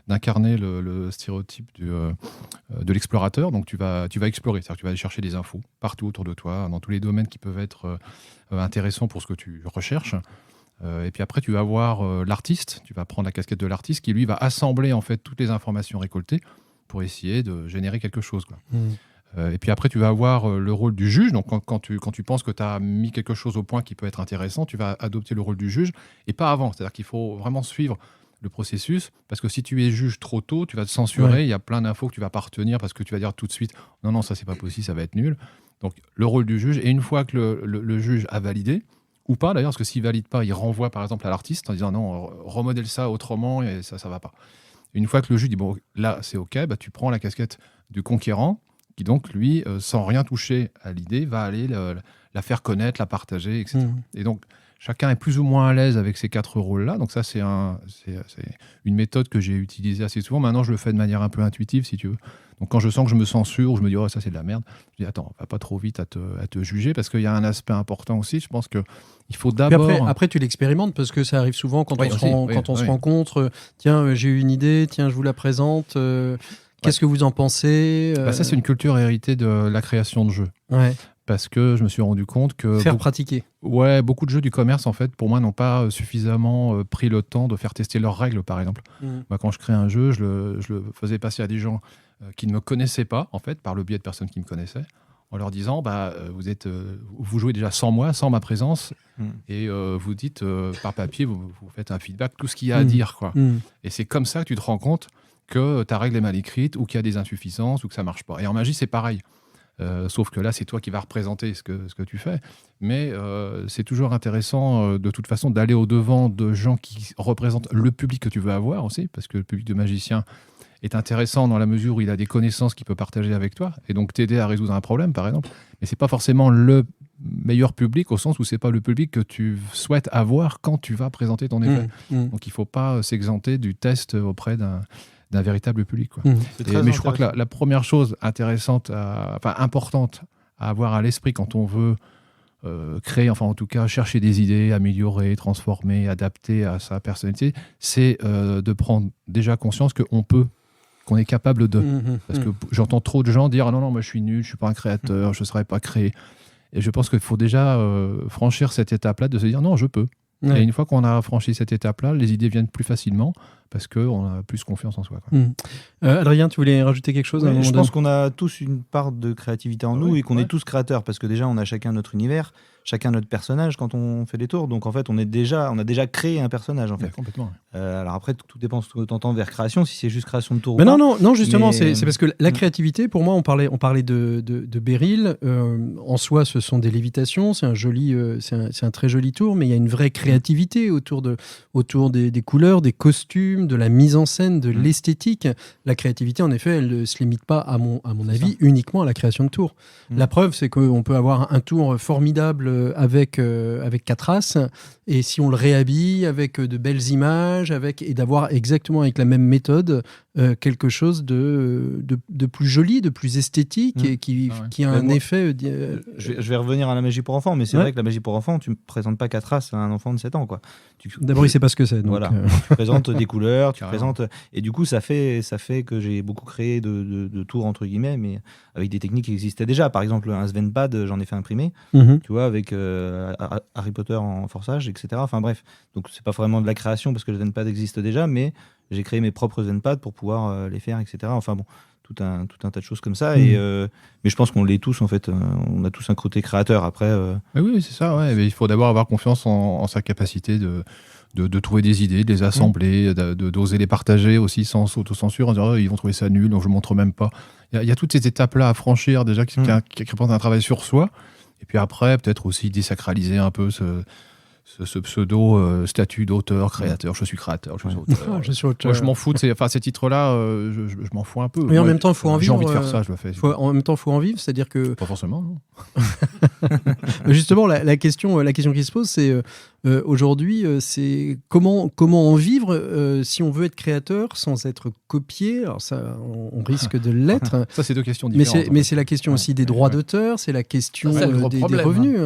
d'incarner le stéréotype de l'explorateur. Donc, tu vas explorer, c'est-à-dire que tu vas aller chercher des infos partout autour de toi, dans tous les domaines qui peuvent être intéressants pour ce que tu recherches. Et puis après, tu vas avoir l'artiste. Tu vas prendre la casquette de l'artiste qui, lui, va assembler en fait toutes les informations récoltées pour essayer de générer quelque chose, quoi. Et puis après, tu vas avoir le rôle du juge. Donc, quand tu penses que tu as mis quelque chose au point qui peut être intéressant, tu vas adopter le rôle du juge et pas avant. C'est-à-dire qu'il faut vraiment suivre le processus parce que si tu es juge trop tôt, tu vas te censurer. Ouais. Il y a plein d'infos que tu vas pas retenir parce que tu vas dire tout de suite « Non, ça, c'est pas possible, ça va être nul ». Donc, le rôle du juge. Et une fois que le juge a validé, ou pas d'ailleurs, parce que s'il valide pas, il renvoie par exemple à l'artiste en disant « Non, remodèle ça autrement et ça va pas ». Une fois que le juge dit « Bon, là, c'est OK », bah, tu prends la casquette du conquérant qui donc, lui, sans rien toucher à l'idée, va aller la faire connaître, la partager, etc. Et donc, chacun est plus ou moins à l'aise avec ces 4 rôles-là. Donc ça, c'est une méthode que j'ai utilisée assez souvent. Maintenant, je le fais de manière un peu intuitive, si tu veux. Donc quand je sens que je me censure, ou je me dis « Oh, ça, c'est de la merde », je dis « Attends, va pas trop vite à te juger », parce qu'il y a un aspect important aussi. Je pense qu'il faut d'abord... Après, tu l'expérimentes, parce que ça arrive souvent quand on se rencontre. Tiens, j'ai eu une idée, tiens, je vous la présente... Qu'est-ce que vous en pensez? Ça, c'est une culture héritée de la création de jeux. Ouais. Parce que je me suis rendu compte que... pratiquer. Ouais, beaucoup de jeux du commerce, en fait, pour moi, n'ont pas suffisamment pris le temps de faire tester leurs règles, par exemple. Moi, quand je crée un jeu, je le faisais passer à des gens qui ne me connaissaient pas, en fait, par le biais de personnes qui me connaissaient, en leur disant, vous jouez déjà sans moi, sans ma présence, et vous dites, par papier, vous faites un feedback, tout ce qu'il y a à dire, quoi. Et c'est comme ça que tu te rends compte que ta règle est mal écrite ou qu'il y a des insuffisances ou que ça marche pas. Et en magie, c'est pareil. Sauf que là, c'est toi qui vas représenter ce que tu fais. Mais c'est toujours intéressant, de toute façon, d'aller au-devant de gens qui représentent le public que tu veux avoir aussi, parce que le public de magicien est intéressant dans la mesure où il a des connaissances qu'il peut partager avec toi et donc t'aider à résoudre un problème, par exemple. Mais c'est pas forcément le meilleur public au sens où c'est pas le public que tu souhaites avoir quand tu vas présenter ton effet. Donc il faut pas s'exenter du test auprès d'un véritable public, quoi. Mais je crois que la première chose importante à avoir à l'esprit quand on veut créer, enfin en tout cas chercher des idées, améliorer, transformer, adapter à sa personnalité, c'est de prendre déjà conscience qu'on est capable de. Parce que j'entends trop de gens dire « Ah non, moi je suis nul, je suis pas un créateur, je ne saurais pas créer ». Et je pense qu'il faut déjà franchir cette étape-là de se dire « Non, je peux ». Et une fois qu'on a franchi cette étape-là, les idées viennent plus facilement parce qu'on a plus confiance en soi, quoi. Adrien, tu voulais rajouter quelque chose? Je pense qu'on a tous une part de créativité en nous et qu'on est tous créateurs, parce que déjà on a chacun notre univers, chacun notre personnage quand on fait des tours. Donc en fait on a déjà créé un personnage en fait. Complètement. Alors après tout dépend de ce que tu entends vers création, si c'est juste création de tour ou Mais pas. non, justement, Mais- c'est parce que la créativité, pour moi, on parlait de Beryl. En soi, ce sont des lévitations, c'est un très joli tour, mais il y a une vraie créativité autour des couleurs, des costumes, de la mise en scène, de l'esthétique. La créativité, en effet, elle ne se limite pas, à mon avis, uniquement à la création de tours. La preuve, c'est qu'on peut avoir un tour formidable avec 4 as, et si on le réhabille avec de belles images, et d'avoir exactement avec la même méthode quelque chose de plus joli, de plus esthétique, et qui a un effet... Je vais revenir à la magie pour enfants, mais c'est vrai que la magie pour enfants, tu ne présentes pas 4 as à un enfant de 7 ans, quoi. D'abord, il ne sait pas ce que c'est. Donc, Voilà. Tu présentes des couleurs, tu Carrément. présentes... Et du coup, ça fait que j'ai beaucoup créé de tours, entre guillemets, mais avec des techniques qui existaient déjà. Par exemple, un Svenpad, j'en ai fait imprimer, tu vois, avec Harry Potter en forçage, etc. Enfin bref, donc c'est pas vraiment de la création parce que le Svenpad existe déjà, mais j'ai créé mes propres Svenpads pour pouvoir les faire, etc. Enfin bon, tout un tas de choses comme ça. Mais je pense qu'on l'est tous, en fait. On a tous un côté créateur. Après, Mais oui, c'est ça. Ouais. Mais il faut d'abord avoir confiance en sa capacité de trouver des idées, de les assembler, d'oser les partager aussi sans autocensure, en disant ils vont trouver ça nul, donc je ne montre même pas. Il y a toutes ces étapes-là à franchir déjà qui représentent un travail sur soi. Et puis après, peut-être aussi désacraliser un peu ce pseudo statut d'auteur, créateur. Je suis créateur, je suis auteur. je suis auteur. Moi, je m'en fous de ces titres-là, je m'en fous un peu. Mais en Moi, même temps, il faut en j'ai vivre. envie de faire ça, je le fais. En même temps, il faut en vivre, c'est-à-dire que Pas forcément, non. justement, la question qui se pose, c'est aujourd'hui, c'est comment en vivre si on veut être créateur sans être copié. Alors ça, on risque de l'être. Ça, c'est deux questions Mais différentes. c'est la question aussi des droits d'auteur, c'est la question Ça, c'est le gros des problème, revenus.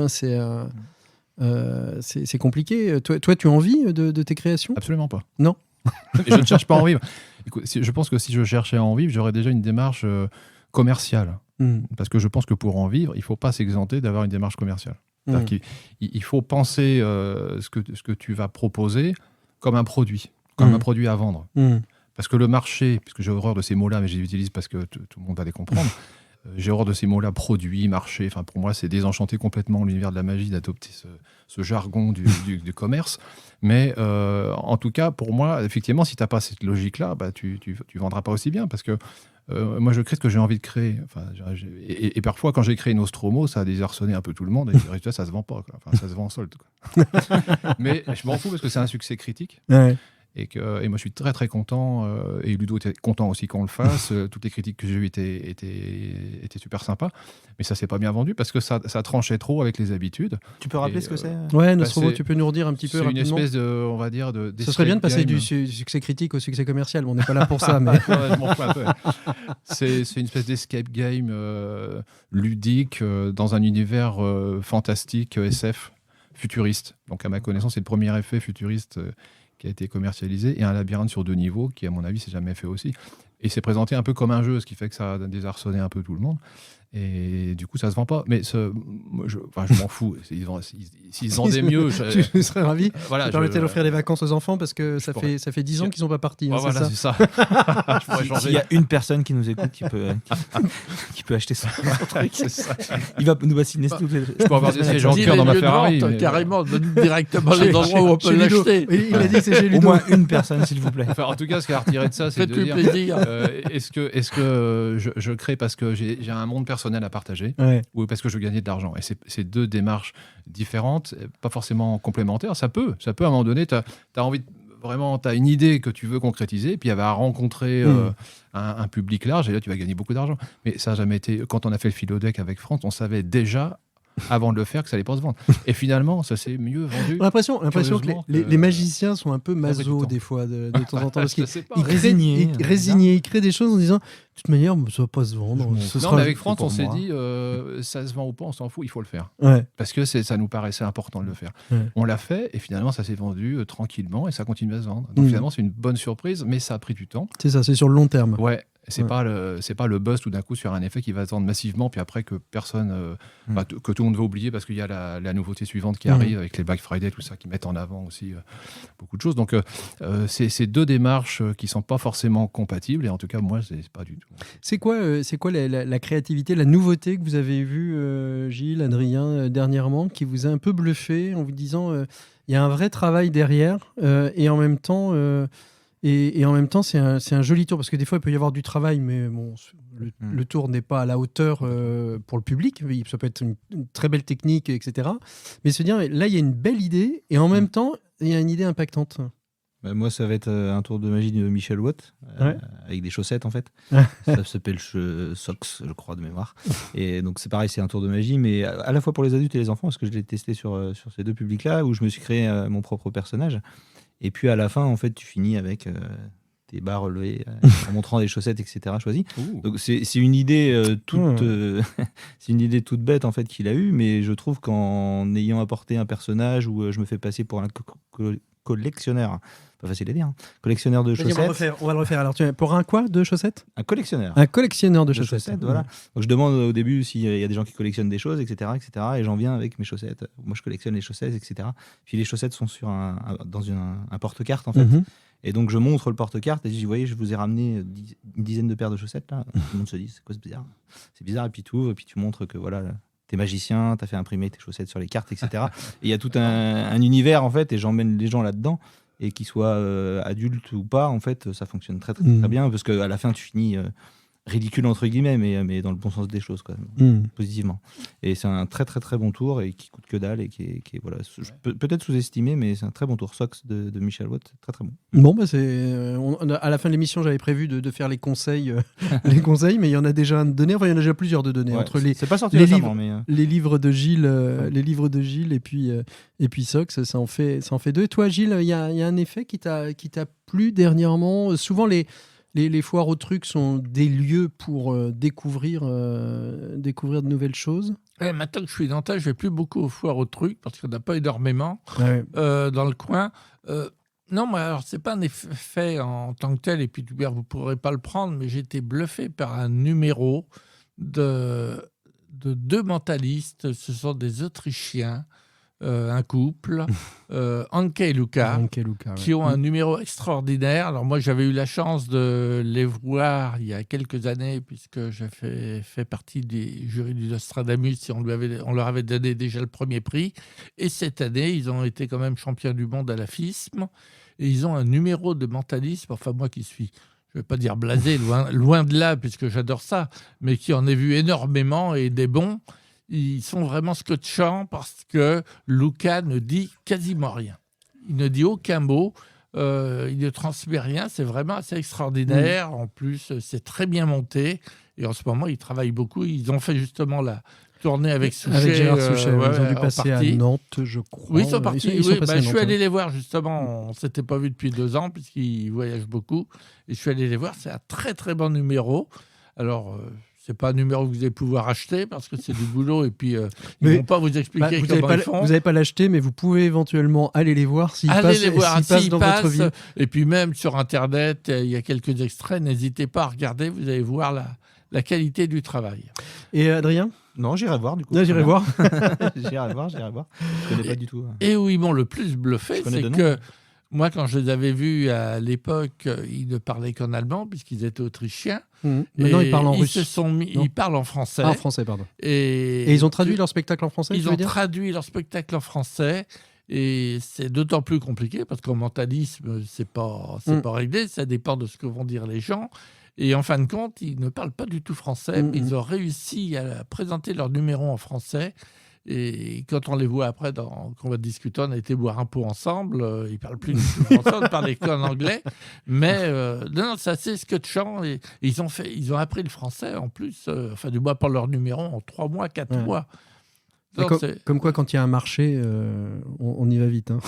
C'est compliqué. Toi, tu as envie de tes créations? Absolument pas. Non. Et je ne cherche pas à en vivre. Écoute, je pense que si je cherchais à en vivre, j'aurais déjà une démarche commerciale. Parce que je pense que pour en vivre, il ne faut pas s'exenter d'avoir une démarche commerciale. C'est-à-dire qu'il faut penser ce que tu vas proposer comme un produit, un produit à vendre. Parce que le marché, puisque j'ai horreur de ces mots-là, mais je les utilise parce que tout le monde va les comprendre, j'ai horreur de ces mots-là, produit, marché. Enfin, pour moi, c'est désenchanter complètement l'univers de la magie d'adopter ce jargon du commerce. Mais en tout cas, pour moi, effectivement, si tu n'as pas cette logique-là, bah, tu vendras pas aussi bien. Parce que moi, je crée ce que j'ai envie de créer. Enfin, et parfois, quand j'ai créé Nostromo, ça a désarçonné un peu tout le monde. Et le résultat, ça se vend pas. Enfin, ça se vend en solde. Quoi. Mais je m'en fous parce que c'est un succès critique. Ouais. Et moi, je suis très, très content. Et Ludo était content aussi qu'on le fasse. Toutes les critiques que j'ai eues étaient super sympas. Mais ça ne s'est pas bien vendu parce que ça tranchait trop avec les habitudes. tu peux rappeler ce que c'est Ouais, Nostromo, c'est- tu peux nous redire un petit peu C'est une rapidement? espèce de, on va dire, Ce serait bien de passer du game. succès critique au succès commercial. On n'est pas là pour ça. Mais... Ouais, je m'en fous un peu. C'est une espèce d'escape game ludique dans un univers fantastique, SF, futuriste. Donc, à ma connaissance, c'est le premier effet futuriste qui a été commercialisé, et un labyrinthe sur 2 niveaux qui, à mon avis, s'est jamais fait aussi. Et c'est présenté un peu comme un jeu, ce qui fait que ça a désarçonné un peu tout le monde. Et du coup, ça se vend pas. Mais moi, je m'en fous. S'ils vendaient mieux... Je serais ravi. Voilà, Ça permettait d'offrir des vacances aux enfants parce que ça pourrais- fait 10 ans qu'ils sont pas partis. Ouais, hein, voilà, c'est c'est ça. Je pourrais S'il changer. y a une personne qui nous écoute qui peut acheter ça, C'est ça. il va nous bassiner toutes les... Je peux avoir des sièges en Dis cœur les dans ma lieux de Ferrari. vente, mais- carrément, donne directement les endroits où on peut Chez Ludo. l'acheter. Il a dit que c'est chez Au Ludo. moins une personne, s'il vous plaît. Enfin, en tout cas, ce qui a retiré de ça, c'est de Faites-lui dire plaisir. est-ce que je crée parce que j'ai un monde personnel à partager Ouais. ou parce que je veux gagner de l'argent? Et c'est deux démarches différentes, pas forcément complémentaires. Ça peut à un moment donné, tu as envie vraiment, tu as une idée que tu veux concrétiser, puis elle va rencontrer un public large, et là, tu vas gagner beaucoup d'argent. Mais ça n'a jamais été... Quand on a fait le Philodeck avec France, on savait déjà, avant de le faire, que ça allait pas se vendre. Et finalement, ça s'est mieux vendu. J'ai l'impression que Curieusement, les magiciens sont un peu du maso temps. des fois, de temps en temps. Parce qu'ils Je sais pas. ils créent- Résignés. ils créent des choses en disant de toute manière, ça va pas se vendre. Ce Non, sera- mais avec France, pour on s'est moi. dit, ça se vend ou pas, on s'en fout, il faut le faire. Ouais. Parce que ça nous paraissait important de le faire. Ouais. On l'a fait, et finalement, ça s'est vendu tranquillement, et ça continue à se vendre. Donc finalement, c'est une bonne surprise, mais ça a pris du temps. C'est ça, c'est sur le long terme. Ouais. C'est pas le buzz tout d'un coup sur un effet qui va se vendre massivement, puis après que personne, que tout le monde va oublier parce qu'il y a la nouveauté suivante qui arrive avec les Black Friday, tout ça, qui mettent en avant aussi beaucoup de choses. Donc c'est deux démarches qui sont pas forcément compatibles, et en tout cas moi c'est pas du tout. C'est quoi la créativité, la nouveauté que vous avez vue, Gilles, Adrien, dernièrement, qui vous a un peu bluffé en vous disant il y a un vrai travail derrière et en même temps c'est un joli tour, parce que des fois il peut y avoir du travail, mais bon, le tour n'est pas à la hauteur pour le public. Ça peut être une très belle technique, etc. Mais se dire là il y a une belle idée et en même temps il y a une idée impactante. Moi, ça va être un tour de magie de Michel Watt, avec des chaussettes en fait. Ça s'appelle Socks, je crois, de mémoire. Et donc c'est pareil, c'est un tour de magie, mais à la fois pour les adultes et les enfants, parce que je l'ai testé sur ces deux publics-là, où je me suis créé mon propre personnage. Et puis à la fin, en fait, tu finis avec tes bas relevés, en montrant des chaussettes, etc. choisies. Donc c'est une idée c'est une idée toute bête en fait qu'il a eue, mais je trouve qu'en ayant apporté un personnage où je me fais passer pour un collectionneur, pas facile à dire, collectionneur de chaussettes. On va le refaire. Alors, pour un quoi de chaussettes ? Un collectionneur. Un collectionneur de chaussettes. Voilà. Donc je demande au début s'il y a des gens qui collectionnent des choses, etc., et j'en viens avec mes chaussettes. Moi, je collectionne les chaussettes, etc. Puis les chaussettes sont dans un porte-carte en fait. Et donc je montre le porte-carte et je dis, vous voyez, je vous ai ramené une dizaine de paires de chaussettes là. Tout le monde se dit, c'est quoi, c'est bizarre. C'est bizarre, et puis tu montres que voilà. T'es magicien, t'as fait imprimer tes chaussettes sur les cartes, etc. Et il y a tout un univers en fait, et j'emmène les gens là-dedans, et qu'ils soient adultes ou pas, en fait, ça fonctionne très bien, parce qu'à la fin tu finis ridicule entre guillemets, mais dans le bon sens des choses, quoi, positivement. Et c'est un très très très bon tour, et qui coûte que dalle, et qui est voilà, peut-être sous-estimé, mais c'est un très bon tour. Socks de Michel Watt, très très bon. Bon, à la fin de l'émission, j'avais prévu de faire les conseils, mais il y en a déjà un de donné. Enfin, il y en a déjà plusieurs de donner, entre c'est pas sorti récemment, mais les livres de Gilles, et puis Socks, ça en fait deux. Et toi, Gilles, il y a un effet qui t'a plu dernièrement. Souvent les foires aux trucs sont des lieux pour découvrir de nouvelles choses. Maintenant que je suis nantais, je vais plus beaucoup aux foires aux trucs parce qu'il n'y en a pas énormément dans le coin. Non, mais alors c'est pas un effet en tant que tel, et puis vous pourrez pas le prendre, mais j'ai été bluffé par un numéro de deux mentalistes. Ce sont des Autrichiens. Un couple, Anke et Luca, qui ont un numéro extraordinaire. Alors moi, j'avais eu la chance de les voir il y a quelques années, puisque j'ai fait partie des jurys du Nostradamus, et on leur avait donné déjà le premier prix. Et cette année, ils ont été quand même champions du monde à la FISM, et ils ont un numéro de mentalisme, enfin moi qui suis... Je ne vais pas dire blasé, loin de là, puisque j'adore ça, mais qui en ai vu énormément, et des bons. Ils sont vraiment scotchants parce que Luca ne dit quasiment rien. Il ne dit aucun mot, il ne transmet rien. C'est vraiment assez extraordinaire. En plus, c'est très bien monté. Et en ce moment, ils travaillent beaucoup. Ils ont fait justement la tournée avec Souchet. Avec Gérard Souchet. Ils ont dû passer à Nantes, je crois. Oui, ils sont partis. Je suis allé les voir, justement. On ne s'était pas vu depuis 2 ans, puisqu'ils voyagent beaucoup. Et je suis allé les voir. C'est un très, très bon numéro. Alors... c'est pas un numéro que vous allez pouvoir acheter parce que c'est du boulot, et puis ils vont pas vous expliquer comment ils font. Vous n'allez pas l'acheter, mais vous pouvez éventuellement aller les voir s'ils passent dans votre ville. Et puis même sur Internet, il y a quelques extraits. N'hésitez pas à regarder, vous allez voir la qualité du travail. Et Adrien ? Non, j'irai voir du coup. Non, j'irai voir. J'irai voir. Je connais pas du tout. Et où ils m'ont le plus bluffé, c'est que moi, quand je les avais vus à l'époque, ils ne parlaient qu'en allemand puisqu'ils étaient autrichiens. Maintenant, ils parlent en russe. Ils parlent en français. En français, pardon. Et ils ont traduit leur spectacle en français. Ils ont traduit leur spectacle en français. Et c'est d'autant plus compliqué parce qu'en mentalisme, c'est pas réglé. Ça dépend de ce que vont dire les gens. Et en fin de compte, ils ne parlent pas du tout français. Mais ils ont réussi à présenter leur numéro en français. Et quand on les voit après, qu'on va discuter, on a été boire un pot ensemble. Ils ne parlent plus du tout français, on ne parlait qu'en anglais. Mais non, c'est assez scotchant. Et ils ont appris le français en plus, du moins pour leur numéro, en 3 mois, 4 mois. Non, Comme quoi, quand il y a un marché, on y va vite. Hein.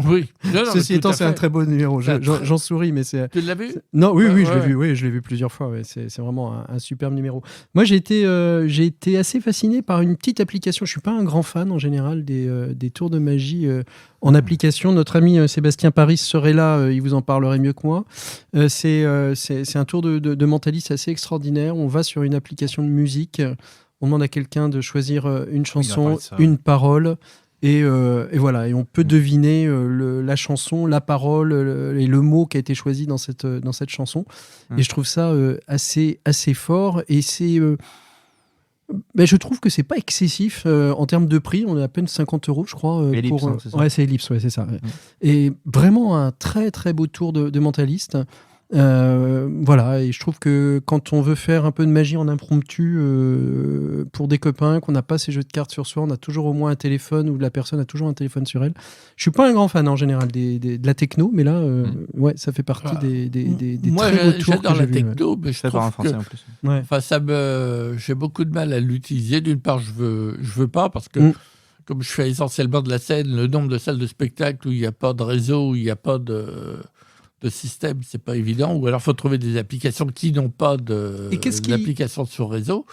Oui. Non, Ceci étant, c'est un très beau numéro. J'en souris, mais c'est. Tu l'as vu ? Non, oui, Ouais, je l'ai vu. Oui, je l'ai vu plusieurs fois. Ouais. C'est vraiment un superbe numéro. Moi, j'ai été assez fasciné par une petite application. Je suis pas un grand fan en général des tours de magie en application. Notre ami Sébastien Paris serait là. Il vous en parlerait mieux que moi. C'est un tour de mentaliste assez extraordinaire. On va sur une application de musique. On demande à quelqu'un de choisir une chanson, une parole, et voilà. Et on peut deviner la chanson, la parole et le mot qui a été choisi dans cette chanson. Et je trouve ça assez fort. Et c'est... je trouve que c'est pas excessif en termes de prix. On est à peine 50 €, je crois. Ellipse, c'est ça. Ouais, c'est Ellipse, ouais, c'est ça. Ouais. Et vraiment un très très beau tour de mentaliste. Voilà, et je trouve que quand on veut faire un peu de magie en impromptu pour des copains, qu'on n'a pas ces jeux de cartes sur soi, on a toujours au moins un téléphone ou la personne a toujours un téléphone sur elle. Je suis pas un grand fan en général de la techno, mais là, ouais, ça fait partie des moi, très beaux tours j'adore que la j'ai vus, techno, mais je Fait par un trouve que Français en plus. Ouais. enfin, j'ai beaucoup de mal à l'utiliser. D'une part, je veux pas parce que comme je fais essentiellement de la scène, le nombre de salles de spectacle où il n'y a pas de réseau, où il n'y a pas de système, c'est pas évident. Ou alors, il faut trouver des applications qui n'ont pas d'application sur réseau.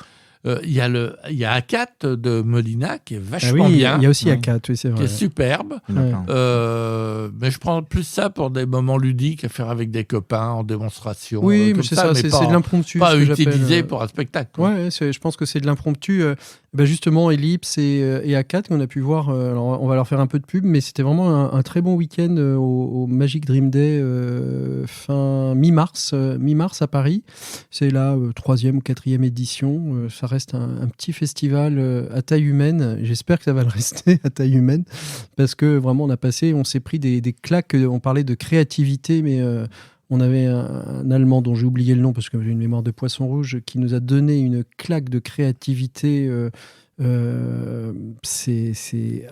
Il y a ACAT de Molina qui est vachement bien. Il y a aussi ACAT, oui, c'est vrai. Qui est superbe. Il y en a plein. Mais je prends plus ça pour des moments ludiques à faire avec des copains en démonstration. Oui, mais comme c'est ça, c'est pas, de l'impromptu. pas ce que utilisé j'appelle, pour un spectacle. Quoi. Ouais, je pense que c'est de l'impromptu. Justement, Ellipse et ACAT, qu'on a pu voir, alors on va leur faire un peu de pub, mais c'était vraiment un très bon week-end au Magic Dream Day fin mi-mars à Paris. C'est la 3e ou 4e édition. Ça reste un petit festival à taille humaine. J'espère que ça va le rester à taille humaine, parce que vraiment on s'est pris des claques. On parlait de créativité, mais on avait un Allemand dont j'ai oublié le nom parce que j'ai une mémoire de poisson rouge qui nous a donné une claque de créativité. C'est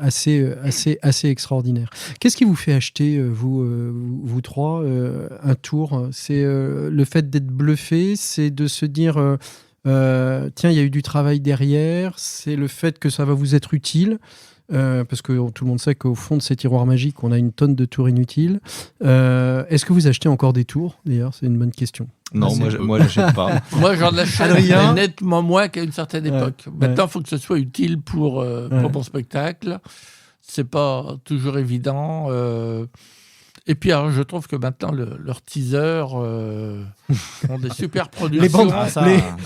assez extraordinaire. Qu'est-ce qui vous fait acheter, vous trois, un tour ? C'est le fait d'être bluffé, c'est de se dire tiens, il y a eu du travail derrière, c'est le fait que ça va vous être utile. Parce que tout le monde sait qu'au fond de ces tiroirs magiques, on a une tonne de tours inutiles. Est-ce que vous achetez encore des tours ? D'ailleurs, c'est une bonne question. Non, moi j'achète pas. Moi, j'en achète Adrien, nettement moins qu'à une certaine époque. Maintenant, il faut que ce soit utile pour mon spectacle. C'est pas toujours évident. Et puis, alors, je trouve que maintenant, leurs teasers ont des super productions.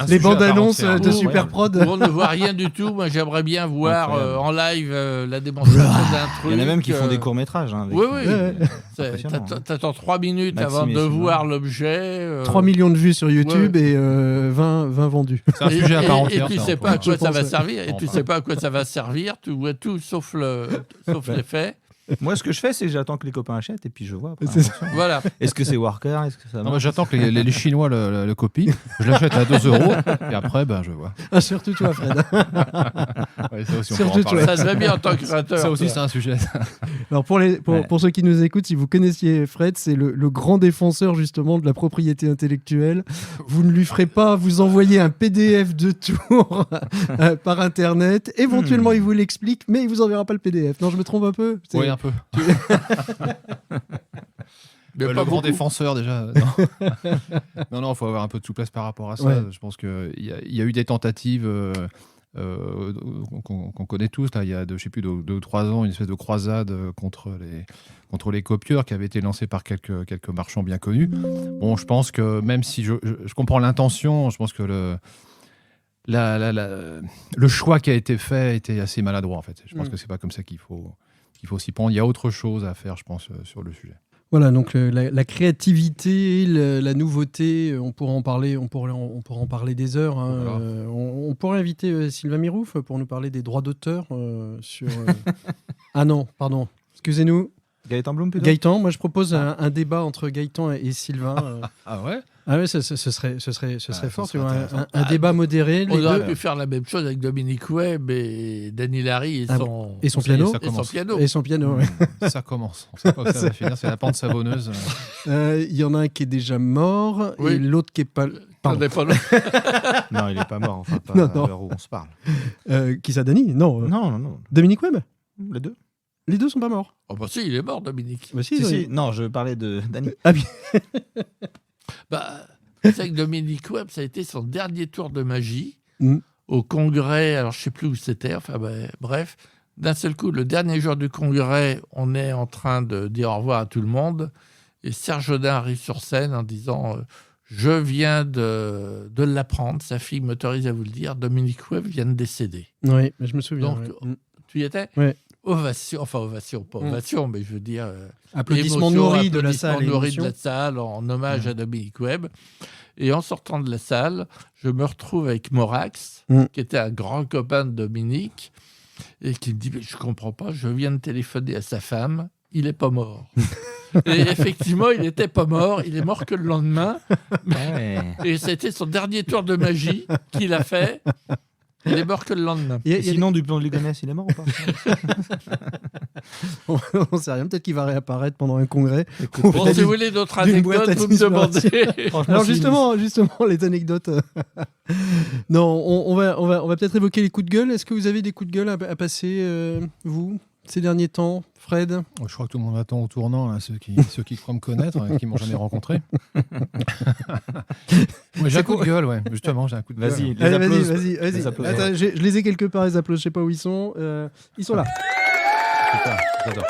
Les bandes annonces de Super Prod. Où on ne voit rien du tout. Moi, j'aimerais bien voir en live la démonstration d'un truc. Il y en a même qui font des courts-métrages. Hein, oui. Impressionnant, T'attends 3 minutes avant de voir l'objet. 3 millions de vues sur YouTube et 20 vendus. C'est un sujet à part entière. Et tu sais pas à quoi ça va servir. Et tu sais pas à quoi ça va servir. Tu vois tout sauf l'effet. Moi, ce que je fais, c'est que j'attends que les copains achètent et puis je vois. Après, voilà. Est-ce que c'est Worker ? Est-ce que ça marche ? Non, j'attends que les Chinois le copient. Je l'achète à 2 € et après, je vois. Ah, surtout toi, Fred. Ouais, ça aussi, Surtout toi. Ça se va bien en tant que créateur. Ça aussi, c'est un sujet. Alors pour ceux qui nous écoutent, si vous connaissiez Fred, c'est le grand défenseur justement de la propriété intellectuelle. Vous ne lui ferez pas vous envoyer un PDF de tour par Internet. Éventuellement, il vous l'explique, mais il vous enverra pas le PDF. Non, je me trompe un peu. Oui, un peu. Le grand défenseur déjà. Non, il faut avoir un peu de souplesse par rapport à ça. Ouais. Je pense qu'il y a eu des tentatives qu'on connaît tous. Là, il y a 2 ou 3 ans, une espèce de croisade contre les copieurs qui avait été lancée par quelques marchands bien connus. Bon, je pense que même si je comprends l'intention, je pense que le choix qui a été fait était assez maladroit en fait. Je pense que c'est pas comme ça qu'il faut s'y prendre. Il y a autre chose à faire, je pense, sur le sujet. Voilà, donc la créativité, la nouveauté, on pourra en parler des heures. Hein. Voilà. On pourrait inviter Sylvain Mirouf pour nous parler des droits d'auteur sur... Ah non, pardon, excusez-nous. Gaëtan Blum, plutôt. Gaëtan, moi je propose un débat entre Gaëtan et Sylvain. Ah ouais ? Ah oui, ce serait fort, tu vois, un débat modéré. On aurait pu faire la même chose avec Dominique Webb et Danny Larry et son piano. Et son piano. Ça commence. On sait pas où ça va finir, c'est la pente savonneuse. Il y en a un qui est déjà mort et l'autre qui est pas Pardon. On n'est pas loin. Non, il est pas mort, enfin pas Non, à non. l'heure où on se parle. Qui ça, Dany? Non. Non. Dominique Webb? Les deux. Les deux sont pas morts. Oh bah si, il est mort, Dominique. Bah, si, Si, ils ont- si. Non, je parlais de Dany. Ah oui. Bah, c'est vrai que Dominique Webb, ça a été son dernier tour de magie Mm. au congrès. Alors, je sais plus où c'était. Enfin, bref, d'un seul coup, le dernier jour du congrès, on est en train de dire au revoir à tout le monde. Et Serge Audin arrive sur scène en disant je viens de l'apprendre, sa fille m'autorise à vous le dire, Dominique Webb vient de décéder. Oui, je me souviens. Donc, ouais. tu y étais? Ouais. Ovation, pas ovation, mais je veux dire. Applaudissements émotion, nourris de la salle. applaudissements nourris de émotion. la salle en hommage à Dominique Webb. Et en sortant de la salle, je me retrouve avec Morax, qui était un grand copain de Dominique, et qui me dit mais je comprends pas, je viens de téléphoner à sa femme, il n'est pas mort. Et effectivement, il n'était pas mort, il est mort que le lendemain. Et c'était son dernier tour de magie qu'il a fait. Il est mort que le lendemain. Et sinon, Dupont de Ligonnès, il est mort ou pas? On ne sait rien, peut-être qu'il va réapparaître pendant un congrès. Bon, si vous voulez d'autres d'une boîte anecdotes, à vous me demandez. Alors justement, les anecdotes. Non, on va peut-être évoquer les coups de gueule. Est-ce que vous avez des coups de gueule à passer, vous, ces derniers temps, Fred? Je crois que tout le monde attend au tournant, hein, ceux qui croient me connaître, qui m'ont jamais rencontré. Ouais, j'ai un coup de gueule, ouais. Justement, j'ai un coup de gueule. Vas-y, les Allez, applaudissements. vas-y. Les applaudissements. Attends, je les ai quelque part, les applaudissements. Je sais pas où ils sont. Ils sont là. Super, j'adore.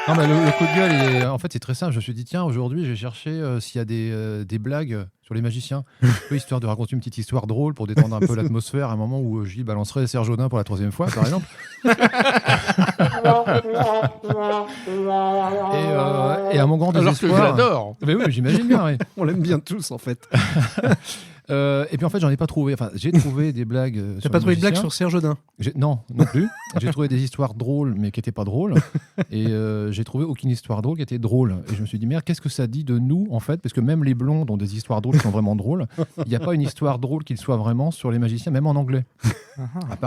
Non, mais le coup de gueule, en fait, c'est très simple. Je me suis dit, tiens, aujourd'hui, j'ai cherché s'il y a des blagues sur les magiciens. Histoire de raconter une petite histoire drôle pour détendre un peu l'atmosphère à un moment où Gilles balancerait Serge Audin pour la 3e fois, par exemple. Et à mon grand Alors que je désespoir... l'adore. Mais oui, j'imagine bien, oui. On l'aime bien tous, en fait. Et puis en fait, j'en ai pas trouvé. Enfin, j'ai trouvé des blagues. T'as pas trouvé de blague sur Serge Audin? Non, non plus. J'ai trouvé des histoires drôles, mais qui n'étaient pas drôles. Et j'ai trouvé aucune histoire drôle qui était drôle. Et je me suis dit, merde, qu'est-ce que ça dit de nous, en fait? Parce que même les blondes ont des histoires drôles qui sont vraiment drôles. Il n'y a pas une histoire drôle qui soit vraiment sur les magiciens, même en anglais.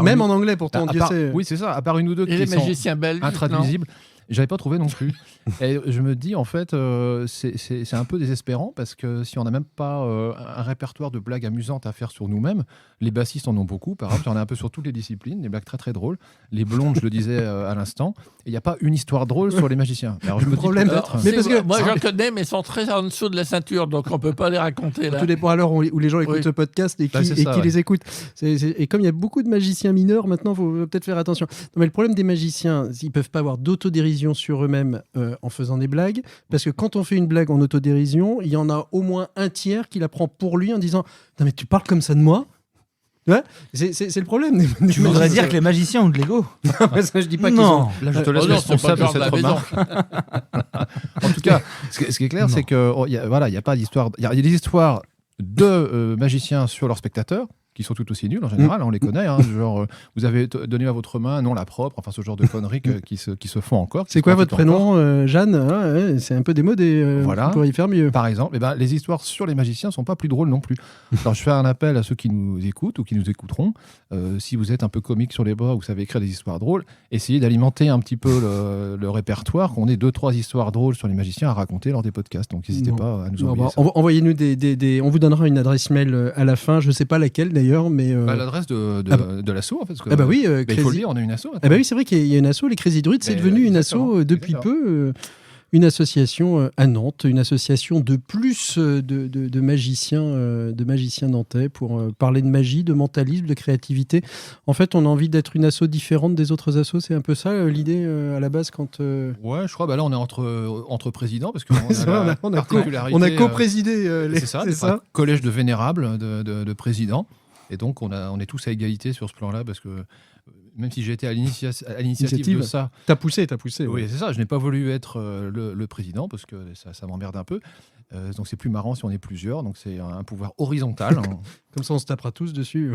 Même en anglais, pourtant, Dieu sait. Oui, c'est ça. À part une ou deux Et qui les sont magiciens belges, intraduisibles. J'avais pas trouvé non plus. Et je me dis, en fait, c'est un peu désespérant parce que si on n'a même pas un répertoire de blagues amusantes à faire sur nous-mêmes, les bassistes en ont beaucoup, par exemple, il y en a un peu sur toutes les disciplines, des blagues très très drôles. Les blondes, je le disais à l'instant, et il n'y a pas une histoire drôle sur les magiciens. Alors je me dis problème, peut-être. Mais parce que- moi, j'en connais, mais ils sont très en dessous de la ceinture, donc on peut pas les raconter là. Tout dépend à l'heure où les gens écoutent Oui. ce podcast et qui, Bah, c'est ça, ouais. les écoutent. Et comme il y a beaucoup de magiciens mineurs, maintenant, il faut peut-être faire attention. Non, mais le problème des magiciens, ils peuvent pas avoir d'autodérision sur eux-mêmes en faisant des blagues. Parce que quand on fait une blague en autodérision, il y en a au moins un tiers qui la prend pour lui en disant « Non mais tu parles comme ça de moi ?» Ouais, c'est le problème. Tu voudrais dire que les magiciens ont de l'ego? Ça, je dis pas qu'ils Non. ont... Là, je te laisse Oh non, c'est pas responsable le de genre de cette la maison. remarque. En tout cas, ce qui est clair, c'est que il y a pas d'histoire. Il y a des histoires de magiciens sur leurs spectateurs qui sont tout aussi nuls en général, on les connaît, hein, genre vous avez donné à votre main, non la propre, enfin ce genre de conneries qui se font encore. C'est quoi votre prénom, Jeanne? Ouais, c'est un peu démodé. Voilà. On pourrait y faire mieux. Par exemple, eh ben, les histoires sur les magiciens sont pas plus drôles non plus. Alors je fais un appel à ceux qui nous écoutent ou qui nous écouteront. Si vous êtes un peu comique sur les bords, vous savez écrire des histoires drôles, essayez d'alimenter un petit peu le répertoire, qu'on ait 2-3 histoires drôles sur les magiciens à raconter lors des podcasts. Donc n'hésitez pas à nous envoyer ça. Envoyez-nous on vous donnera une adresse mail à la fin. Je sais pas laquelle d'ailleurs, mais... L'adresse de l'asso, en fait. Parce que, Ah bah oui, il faut Crazy- le dire, on a une asso. Ah bah oui, c'est vrai qu'il y a une asso, les Crazy Druids, c'est Mais devenu une exactement, asso depuis exactement. peu, une association à Nantes, une association de plus de magiciens nantais pour parler de magie, de mentalisme, de créativité. En fait, on a envie d'être une asso différente des autres assos, c'est un peu ça l'idée à la base quand... Ouais, je crois, bah là on est entre présidents parce qu'on C'est vrai, on a co-présidé c'est ça, collège de vénérables de présidents. Et donc on est tous à égalité sur ce plan-là parce que même si j'ai été à l'initiative de ça. T'as poussé. Oui, c'est ça. Je n'ai pas voulu être le président parce que ça m'emmerde un peu. Donc c'est plus marrant si on est plusieurs. Donc c'est un pouvoir horizontal. Comme ça, on se tapera tous dessus.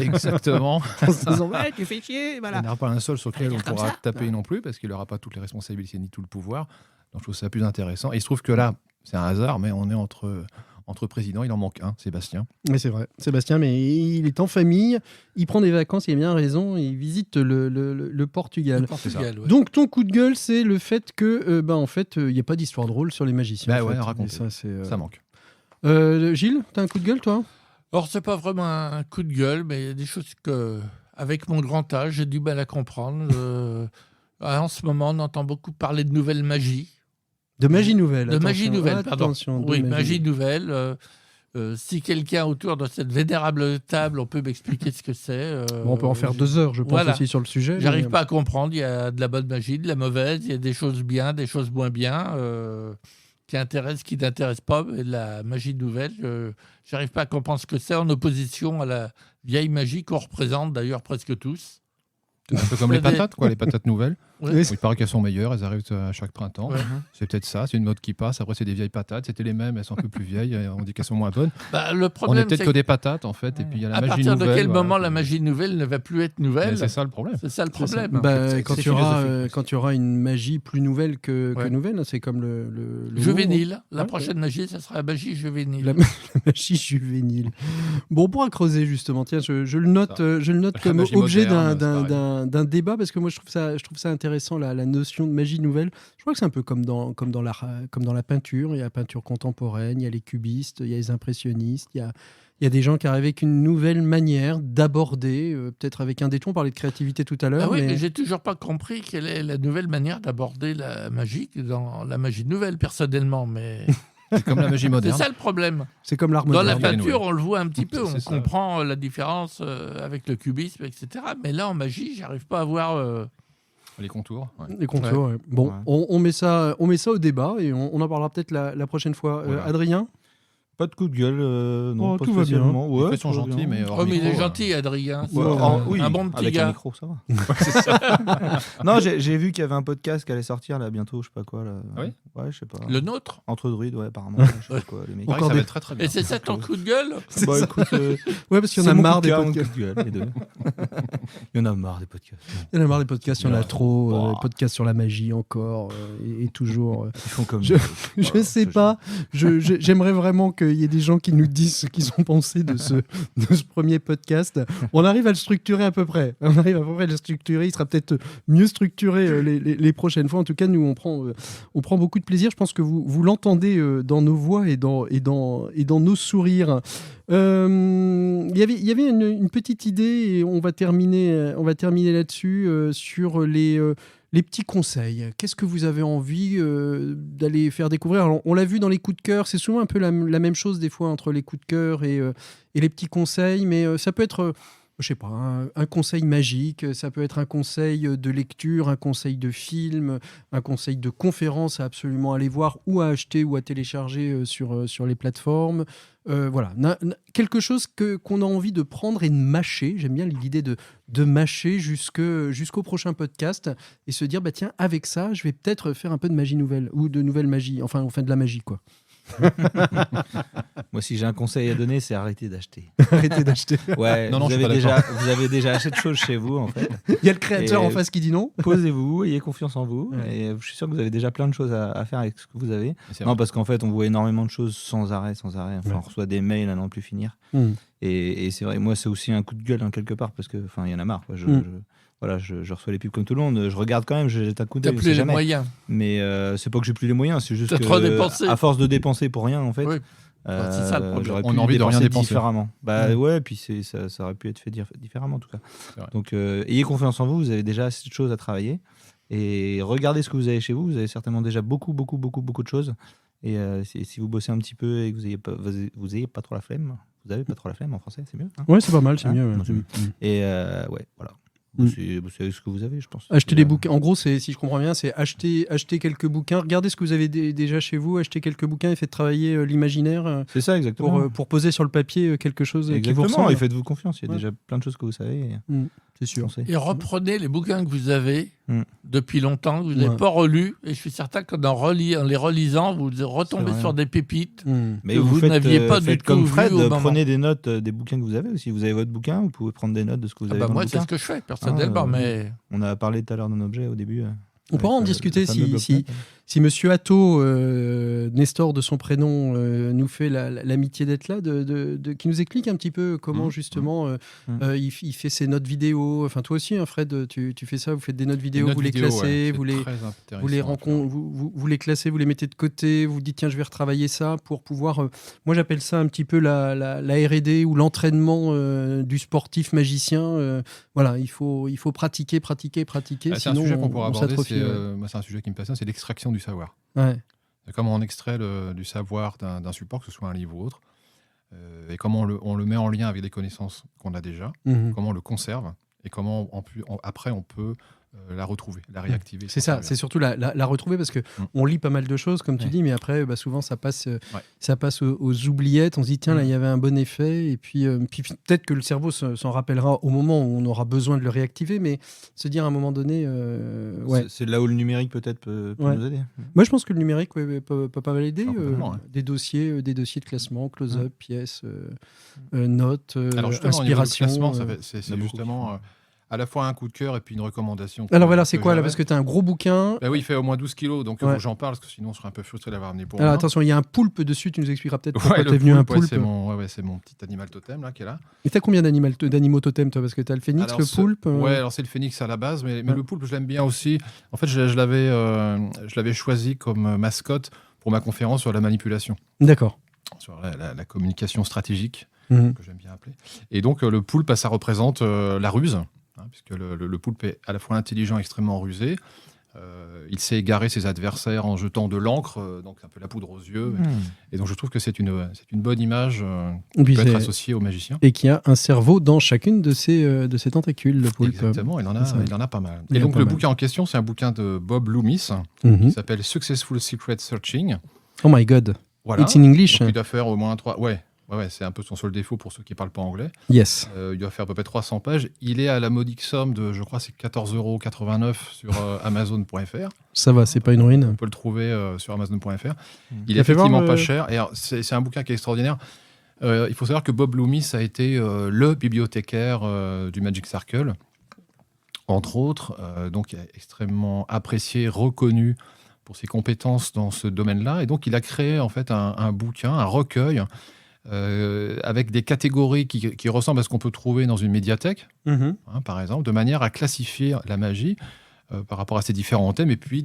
Exactement. En se disant, ouais, tu fais chier, Il voilà. n'y en aura pas un seul sur lequel on pourra taper non plus parce qu'il n'aura pas toutes les responsabilités ni tout le pouvoir. Donc je trouve ça plus intéressant. Et il se trouve que là, c'est un hasard, mais on est entre présidents, il en manque un, Sébastien. Oui, c'est vrai. Sébastien, mais il est en famille, il prend des vacances, il a bien raison, il visite le Portugal. Portugal, ouais. Donc ton coup de gueule, c'est le fait que, en fait, il n'y a pas d'histoire drôle sur les magiciens. Bah en ouais, fait. raconter. Et ça, c'est, Ça manque. Gilles, t'as un coup de gueule, toi? Alors, c'est pas vraiment un coup de gueule, mais il y a des choses que, avec mon grand âge, j'ai du mal à comprendre. En ce moment, on entend beaucoup parler de nouvelles magies. De magie nouvelle. De magie nouvelle, pardon. Attention, de Oui, magie nouvelle. Si quelqu'un autour de cette vénérable table, on peut m'expliquer ce que c'est. Bon, on peut en faire 2 heures, je pense, Voilà. aussi sur le sujet. J'arrive pas à comprendre. Il y a de la bonne magie, de la mauvaise. Il y a des choses bien, des choses moins bien, qui intéressent, qui n'intéressent pas. Mais la magie nouvelle, j'arrive pas à comprendre ce que c'est, en opposition à la vieille magie qu'on représente d'ailleurs presque tous. C'est un peu comme les patates, quoi, les patates nouvelles. Ouais. Oui, Il paraît qu'elles sont meilleures, elles arrivent à chaque printemps. Ouais. C'est peut-être ça, c'est une mode qui passe. Après, c'est des vieilles patates. C'était les mêmes, elles sont un peu plus vieilles. On dit qu'elles sont moins bonnes. Bah, le On est problème, peut-être c'est que des patates, en fait. Et puis il y a la à magie partir nouvelle. de quel voilà. moment la magie nouvelle ne va plus être nouvelle? Mais c'est ça le problème. C'est ça le C'est ça. problème. Bah, C'est quand il y aura, philosophique. quand il y aura une magie plus nouvelle que Ouais. nouvelle, c'est comme le Juvénile. La Ouais. prochaine magie, ça sera la magie juvénile. La magie juvénile. Bon, on pourra creuser justement. Tiens, je le note, je le note La comme magie objet moderne, d'un débat parce que moi je trouve ça intéressant la notion de magie nouvelle. Je crois que c'est un peu comme dans la peinture. Il y a la peinture contemporaine, il y a les cubistes, il y a les impressionnistes, il y a des gens qui arrivent avec une nouvelle manière d'aborder, peut-être avec un détour. On parlait de créativité tout à l'heure. Ah oui, mais mais j'ai toujours pas compris quelle est la nouvelle manière d'aborder la magie dans la magie nouvelle, personnellement. Mais C'est comme la magie c'est moderne. ça le problème. c'est comme l'art Dans la moderne. peinture, on le voit un petit peu, C'est on ça. comprend la différence avec le cubisme, etc. Mais là, en magie, j'arrive pas à voir. Les contours. Ouais. Les contours, ouais. Bon, Ouais. on met ça au débat et on en parlera peut-être la prochaine fois. Voilà. Adrien? Pas de coup de gueule, non, Oh, pas tout va bien. spécialement. Les Ouais, faits sont tout va gentils, bien. mais hors Oh, mais il est micro, gentil, Adrien. C'est Ouais, un oui, bon petit avec un gars. micro, ça va. Non, j'ai vu qu'il y avait un podcast qui allait sortir là bientôt, je sais pas quoi. Là. Ah oui Ouais, je sais pas. Le nôtre. Entre druides, ouais, apparemment. Je sais pas quoi, les mecs. Il paraît que Encore ça des- va être très très bien. Et c'est ça ton coup de gueule? Bah écoute, Ouais, parce qu'il y en c'est a mon marre coup de des cœur, mon podcasts. coup de gueule, les deux. Il y en a marre des podcasts. Il y en a marre des podcasts, il y en a Ouais. trop. Oh. Podcasts sur la magie encore et toujours. Ils font comme. Je- Je sais pas. J'aimerais vraiment qu'il y ait des gens qui nous disent ce qu'ils ont pensé de ce premier podcast. On arrive à le structurer à peu près. On arrive à peu près à le structurer. Il sera peut-être mieux structuré les prochaines fois. En tout cas, nous, on prend beaucoup de plaisir. Je pense que vous l'entendez dans nos voix et dans nos sourires. Il y avait une petite idée et on va terminer là-dessus sur les petits conseils. Qu'est-ce que vous avez envie d'aller faire découvrir? Alors, on l'a vu dans les coups de cœur, c'est souvent un peu la même chose des fois entre les coups de cœur et les petits conseils, mais ça peut être, je sais pas, un conseil magique, ça peut être un conseil de lecture, un conseil de film, un conseil de conférence à absolument aller voir ou à acheter ou à télécharger sur les plateformes. Voilà, quelque chose qu'on a envie de prendre et de mâcher. J'aime bien l'idée de mâcher jusqu'au prochain podcast et se dire, bah tiens, avec ça, je vais peut-être faire un peu de magie nouvelle ou de nouvelle magie. Enfin, on fait de la magie, quoi. Moi, si j'ai un conseil à donner, c'est arrêter d'acheter. Arrêtez d'acheter. Ouais, Non, vous, je suis avez pas vous avez déjà assez de choses chez vous, en fait. Il y a le créateur Et- en face qui dit non. Posez-vous, ayez confiance en vous. Ouais. Et je suis sûr que vous avez déjà plein de choses à faire avec ce que vous avez. C'est Non, vrai. parce qu'en fait, on voit énormément de choses sans arrêt. Enfin, Ouais. on reçoit des mails à n'en plus finir. Mm. Et c'est vrai, moi, c'est aussi un coup de gueule, quelque part, parce que, enfin, il y en a marre. Quoi. Voilà, je reçois les pubs comme tout le monde. Je regarde quand même, je jette un coup T'as d'œil. on plus sait les jamais. moyens. Mais c'est pas que j'ai plus les moyens, c'est juste T'as que trop dépensé. à force de dépenser pour rien, en fait. Oui. C'est ça, le problème. j'aurais On pu a envie de rien dépenser. différemment. Bah ouais, puis ça aurait pu être fait différemment en tout cas. C'est vrai. Donc ayez confiance en vous, vous avez déjà assez de choses à travailler et regardez ce que vous avez chez vous. Vous avez certainement déjà beaucoup de choses. Et si vous bossez un petit peu et que vous ayez pas trop la flemme, vous avez pas trop la flemme en français, c'est mieux. Hein. Ouais, c'est pas mal, c'est Hein mieux. Ouais. Non, c'est mieux. Et ouais, voilà. Mm. C'est ce que vous avez, je pense. Acheter des bouquins. En gros, si je comprends bien, c'est acheter quelques bouquins. Regardez ce que vous avez déjà chez vous, acheter quelques bouquins et faites travailler l'imaginaire C'est ça, exactement. pour poser sur le papier quelque chose qui vous Exactement, ressemble. et faites-vous confiance. Il y a Ouais. déjà plein de choses que vous savez. C'est sûr. Foncez. Et reprenez les bouquins que vous avez depuis longtemps, que vous n'avez Ouais. pas relus. Et je suis certain qu'en les relisant, vous retombez vrai. sur des pépites. Mais que vous n'aviez pas du faites tout comme vu Fred, au moment. prenez des notes des bouquins que vous avez. Si vous avez votre bouquin, vous pouvez prendre des notes de ce que vous Ah avez bah dans moi, le c'est bouquin. ce que je fais personnellement. Ah, mais On a parlé tout à l'heure d'un objet au début. On pourra en discuter le fameux si si Monsieur Atto, Nestor de son prénom, nous fait l'amitié d'être là, qui nous explique un petit peu comment justement il fait ses notes vidéo. Enfin, toi aussi, hein, Fred, tu fais ça, vous faites des notes vidéo, vous les classez, vous les classez, vous les mettez de côté, vous dites tiens, je vais retravailler ça pour pouvoir. Moi, j'appelle ça un petit peu la R&D ou l'entraînement du sportif magicien. Voilà, il faut pratiquer. C'est sinon, un sujet qu'on pourra aborder. s'atrophie, c'est un sujet qui me passionne, c'est l'extraction du savoir. Ouais. Comment on extrait du savoir d'un support, que ce soit un livre ou autre, et comment on le met en lien avec des connaissances qu'on a déjà, comment on le conserve, et comment après on peut la retrouver, la réactiver. C'est ça, c'est surtout la retrouver, parce que on lit pas mal de choses, comme tu dis, mais après, souvent, ça passe aux oubliettes. On se dit, tiens, là, il y avait un bon effet. Et puis peut-être que le cerveau s'en rappellera au moment où on aura besoin de le réactiver, mais se dire à un moment donné... C'est là où le numérique, peut-être, peut nous aider. Moi, je pense que le numérique peut pas mal aider. Des dossiers de classement, close-up, pièces, notes, Alors justement, inspiration. Au niveau du classement, c'est justement... à la fois un coup de cœur et puis une recommandation. Alors voilà, c'est quoi là? Parce que tu as un gros bouquin. Oui, il fait au moins 12 kilos, donc j'en parle, parce que sinon on serait un peu frustré d'avoir amené pour Alors moi. attention, il y a un poulpe dessus, tu nous expliqueras peut-être pourquoi t'es venu un poulpe. C'est mon petit animal totem là, qui est là. Et t'as combien d'animaux totems, toi? Parce que t'as le phénix, alors, le poulpe. Ouais, alors c'est le phénix à la base, mais le poulpe, je l'aime bien aussi. En fait, je l'avais choisi comme mascotte pour ma conférence sur la manipulation. D'accord. Sur la communication stratégique, que j'aime bien appeler. Et donc, le poulpe, ça représente la ruse. Puisque le poulpe est à la fois intelligent et extrêmement rusé. Il sait égarer ses adversaires en jetant de l'encre, donc un peu la poudre aux yeux. Et donc je trouve que c'est une bonne image qui peut être associée au magicien. Et qui a un cerveau dans chacune de ses tentacules, le poulpe. Exactement, il en a pas mal. Et donc le bouquin en question, c'est un bouquin de Bob Loomis, qui s'appelle Successful Secret Searching. Oh my God. Voilà. It's in English. Donc, il doit faire au moins 3... Ouais, c'est un peu son seul défaut pour ceux qui ne parlent pas anglais. Yes. Il doit faire à peu près 300 pages. Il est à la modique somme de, je crois, c'est 14,89 € sur Amazon.fr. Ça va, c'est pas une ruine. On peut le trouver sur Amazon.fr. Il est effectivement pas cher. Et alors, c'est un bouquin qui est extraordinaire. Il faut savoir que Bob Loomis a été le bibliothécaire du Magic Circle, entre autres. Donc, extrêmement apprécié, reconnu pour ses compétences dans ce domaine-là. Et donc, il a créé en fait un bouquin, un recueil, avec des catégories qui ressemblent à ce qu'on peut trouver dans une médiathèque, par exemple, de manière à classifier la magie par rapport à ces différents thèmes, et puis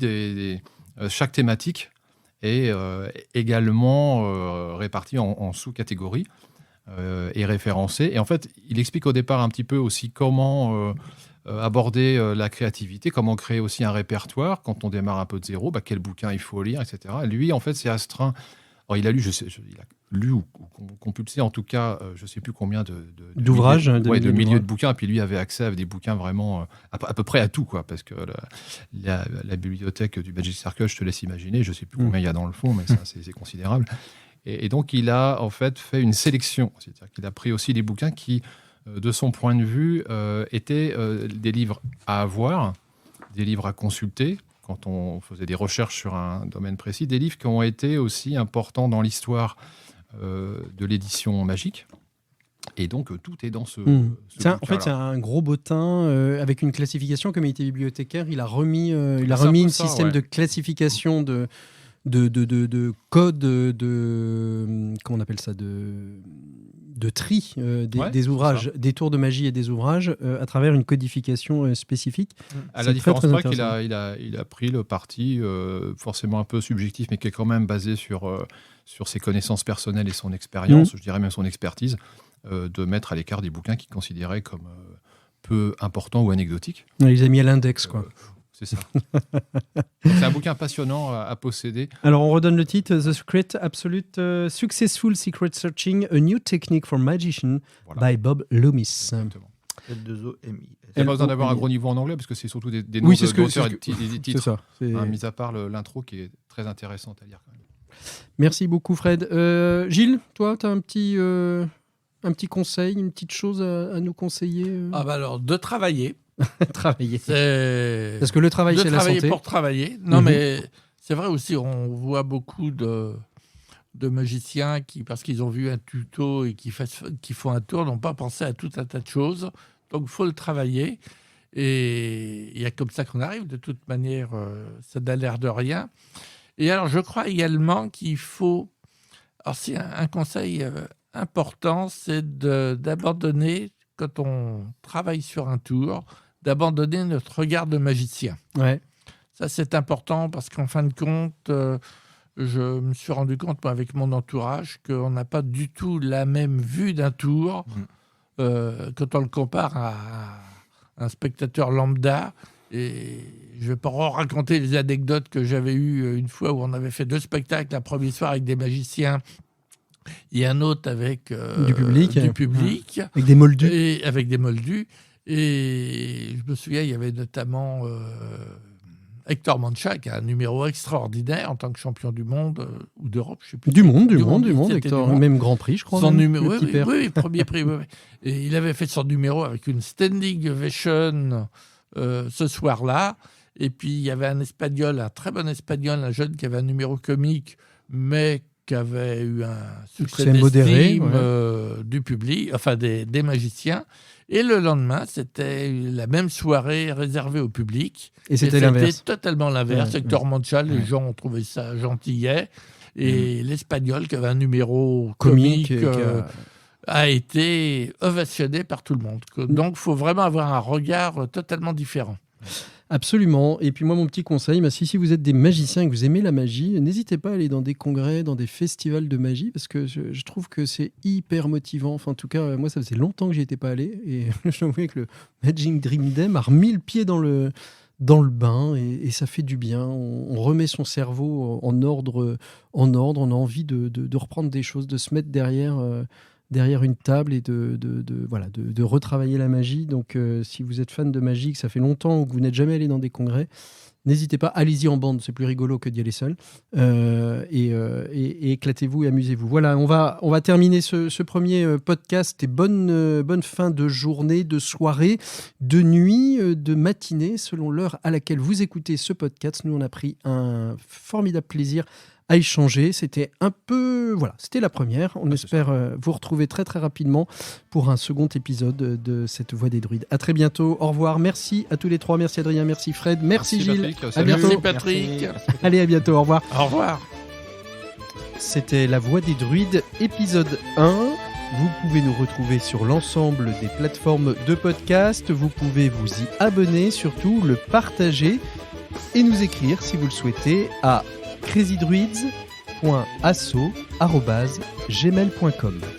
chaque thématique est également répartie en sous-catégories et référencée. Et en fait, il explique au départ un petit peu aussi comment aborder la créativité, comment créer aussi un répertoire quand on démarre un peu de zéro, quel bouquin il faut lire, etc. Lui, en fait, c'est astreint. Alors, il a lu, il a lu ou compulsé, en tout cas, je ne sais plus combien d'ouvrages, de milliers de bouquins. Et puis lui avait accès à des bouquins vraiment à peu près à tout, quoi, parce que la bibliothèque du Magic Circle, je te laisse imaginer, je ne sais plus combien il y a dans le fond, mais ça, c'est considérable. Et donc, il a en fait fait une sélection, c'est-à-dire qu'il a pris aussi des bouquins qui, de son point de vue, étaient des livres à avoir, des livres à consulter, quand on faisait des recherches sur un domaine précis, des livres qui ont été aussi importants dans l'histoire de l'édition magique. Et donc, tout est dans ce en fait, c'est un gros bottin avec une classification. Comme il était bibliothécaire, il a remis un système de classification de code, comment on appelle ça, de tri des ouvrages, des tours de magie et des ouvrages à travers une codification spécifique. À la différence près qu'il a pris le parti forcément un peu subjectif, mais qui est quand même basé sur ses connaissances personnelles et son expérience, je dirais même son expertise, de mettre à l'écart des bouquins qu'il considérait comme peu importants ou anecdotiques. Il les a mis à l'index, quoi. C'est ça. C'est un bouquin passionnant à posséder. Alors, on redonne le titre, The Secret Absolute Successful Secret Searching, A New Technique for Magician, by Bob Loomis. Exactement. L2OMI. Il n'y a pas besoin d'avoir un gros niveau en anglais, parce que c'est surtout des noms d'auteurs et des titres. C'est ça. Mis à part l'intro qui est très intéressante à lire, quand même. Merci beaucoup, Fred. Gilles, toi, tu as un petit conseil, une petite chose à nous conseiller alors, de travailler. Travailler. Parce que le travail, c'est la santé. Travailler pour travailler. Non, mais c'est vrai aussi, on voit beaucoup de magiciens qui, parce qu'ils ont vu un tuto et qui font un tour, n'ont pas pensé à tout un tas de choses. Donc, il faut le travailler. Et il y a comme ça qu'on arrive. De toute manière, ça n'a l'air de rien. Et alors, je crois également qu'il faut... Alors, c'est un conseil important, c'est d'abandonner, quand on travaille sur un tour, d'abandonner notre regard de magicien. Ouais. Ça, c'est important parce qu'en fin de compte, je me suis rendu compte, moi, avec mon entourage, qu'on n'a pas du tout la même vue d'un tour quand on le compare à un spectateur lambda. Et je ne vais pas raconter les anecdotes que j'avais eues une fois où on avait fait 2 spectacles, un premier soir avec des magiciens et un autre avec du public. Avec des moldus. Et avec des moldus. Et je me souviens, il y avait notamment Hector Mancha, qui a un numéro extraordinaire en tant que champion du monde ou d'Europe, je ne sais plus. Du monde, Hector. Même Grand Prix, je crois. Son même, numéro, oui, premier prix. Oui. Et il avait fait son numéro avec une standing ovation ce soir-là. Et puis, il y avait un Espagnol, un très bon Espagnol, un jeune qui avait un numéro comique, mais qui avait eu un succès modéré du public, enfin des magiciens. Et le lendemain, c'était la même soirée réservée au public. Et c'était l'inverse. C'était totalement l'inverse. Hector Mancha, les gens ont trouvé ça gentillet. Et l'Espagnol, qui avait un numéro comique a été ovationné par tout le monde. Donc, il faut vraiment avoir un regard totalement différent. Absolument. Et puis moi, mon petit conseil, si vous êtes des magiciens et que vous aimez la magie, n'hésitez pas à aller dans des congrès, dans des festivals de magie, parce que je trouve que c'est hyper motivant. Enfin, en tout cas, moi, ça faisait longtemps que j'y étais pas allé. Et je trouvais que le Magic Dream Day m'a remis le pied dans le bain et ça fait du bien. On remet son cerveau en ordre. On a envie de reprendre des choses, de se mettre derrière une table et de retravailler la magie. Donc, si vous êtes fan de magie, que ça fait longtemps ou que vous n'êtes jamais allé dans des congrès, n'hésitez pas, allez-y en bande, c'est plus rigolo que d'y aller seul. Et éclatez-vous et amusez-vous. Voilà, on va terminer ce premier podcast. Et bonne fin de journée, de soirée, de nuit, de matinée, selon l'heure à laquelle vous écoutez ce podcast. Nous, on a pris un formidable plaisir à échanger. C'était c'était la première. On espère vous retrouver très très rapidement pour un second épisode de cette Voix des Druides. À très bientôt. Au revoir. Merci à tous les trois. Merci Adrien, merci Fred, merci Gilles. Patrick, à bientôt. Merci Patrick. Allez, à bientôt. Au revoir. Au revoir. C'était La Voix des Druides, épisode 1. Vous pouvez nous retrouver sur l'ensemble des plateformes de podcast. Vous pouvez vous y abonner, surtout le partager et nous écrire si vous le souhaitez à crazydruids.asso@gmail.com.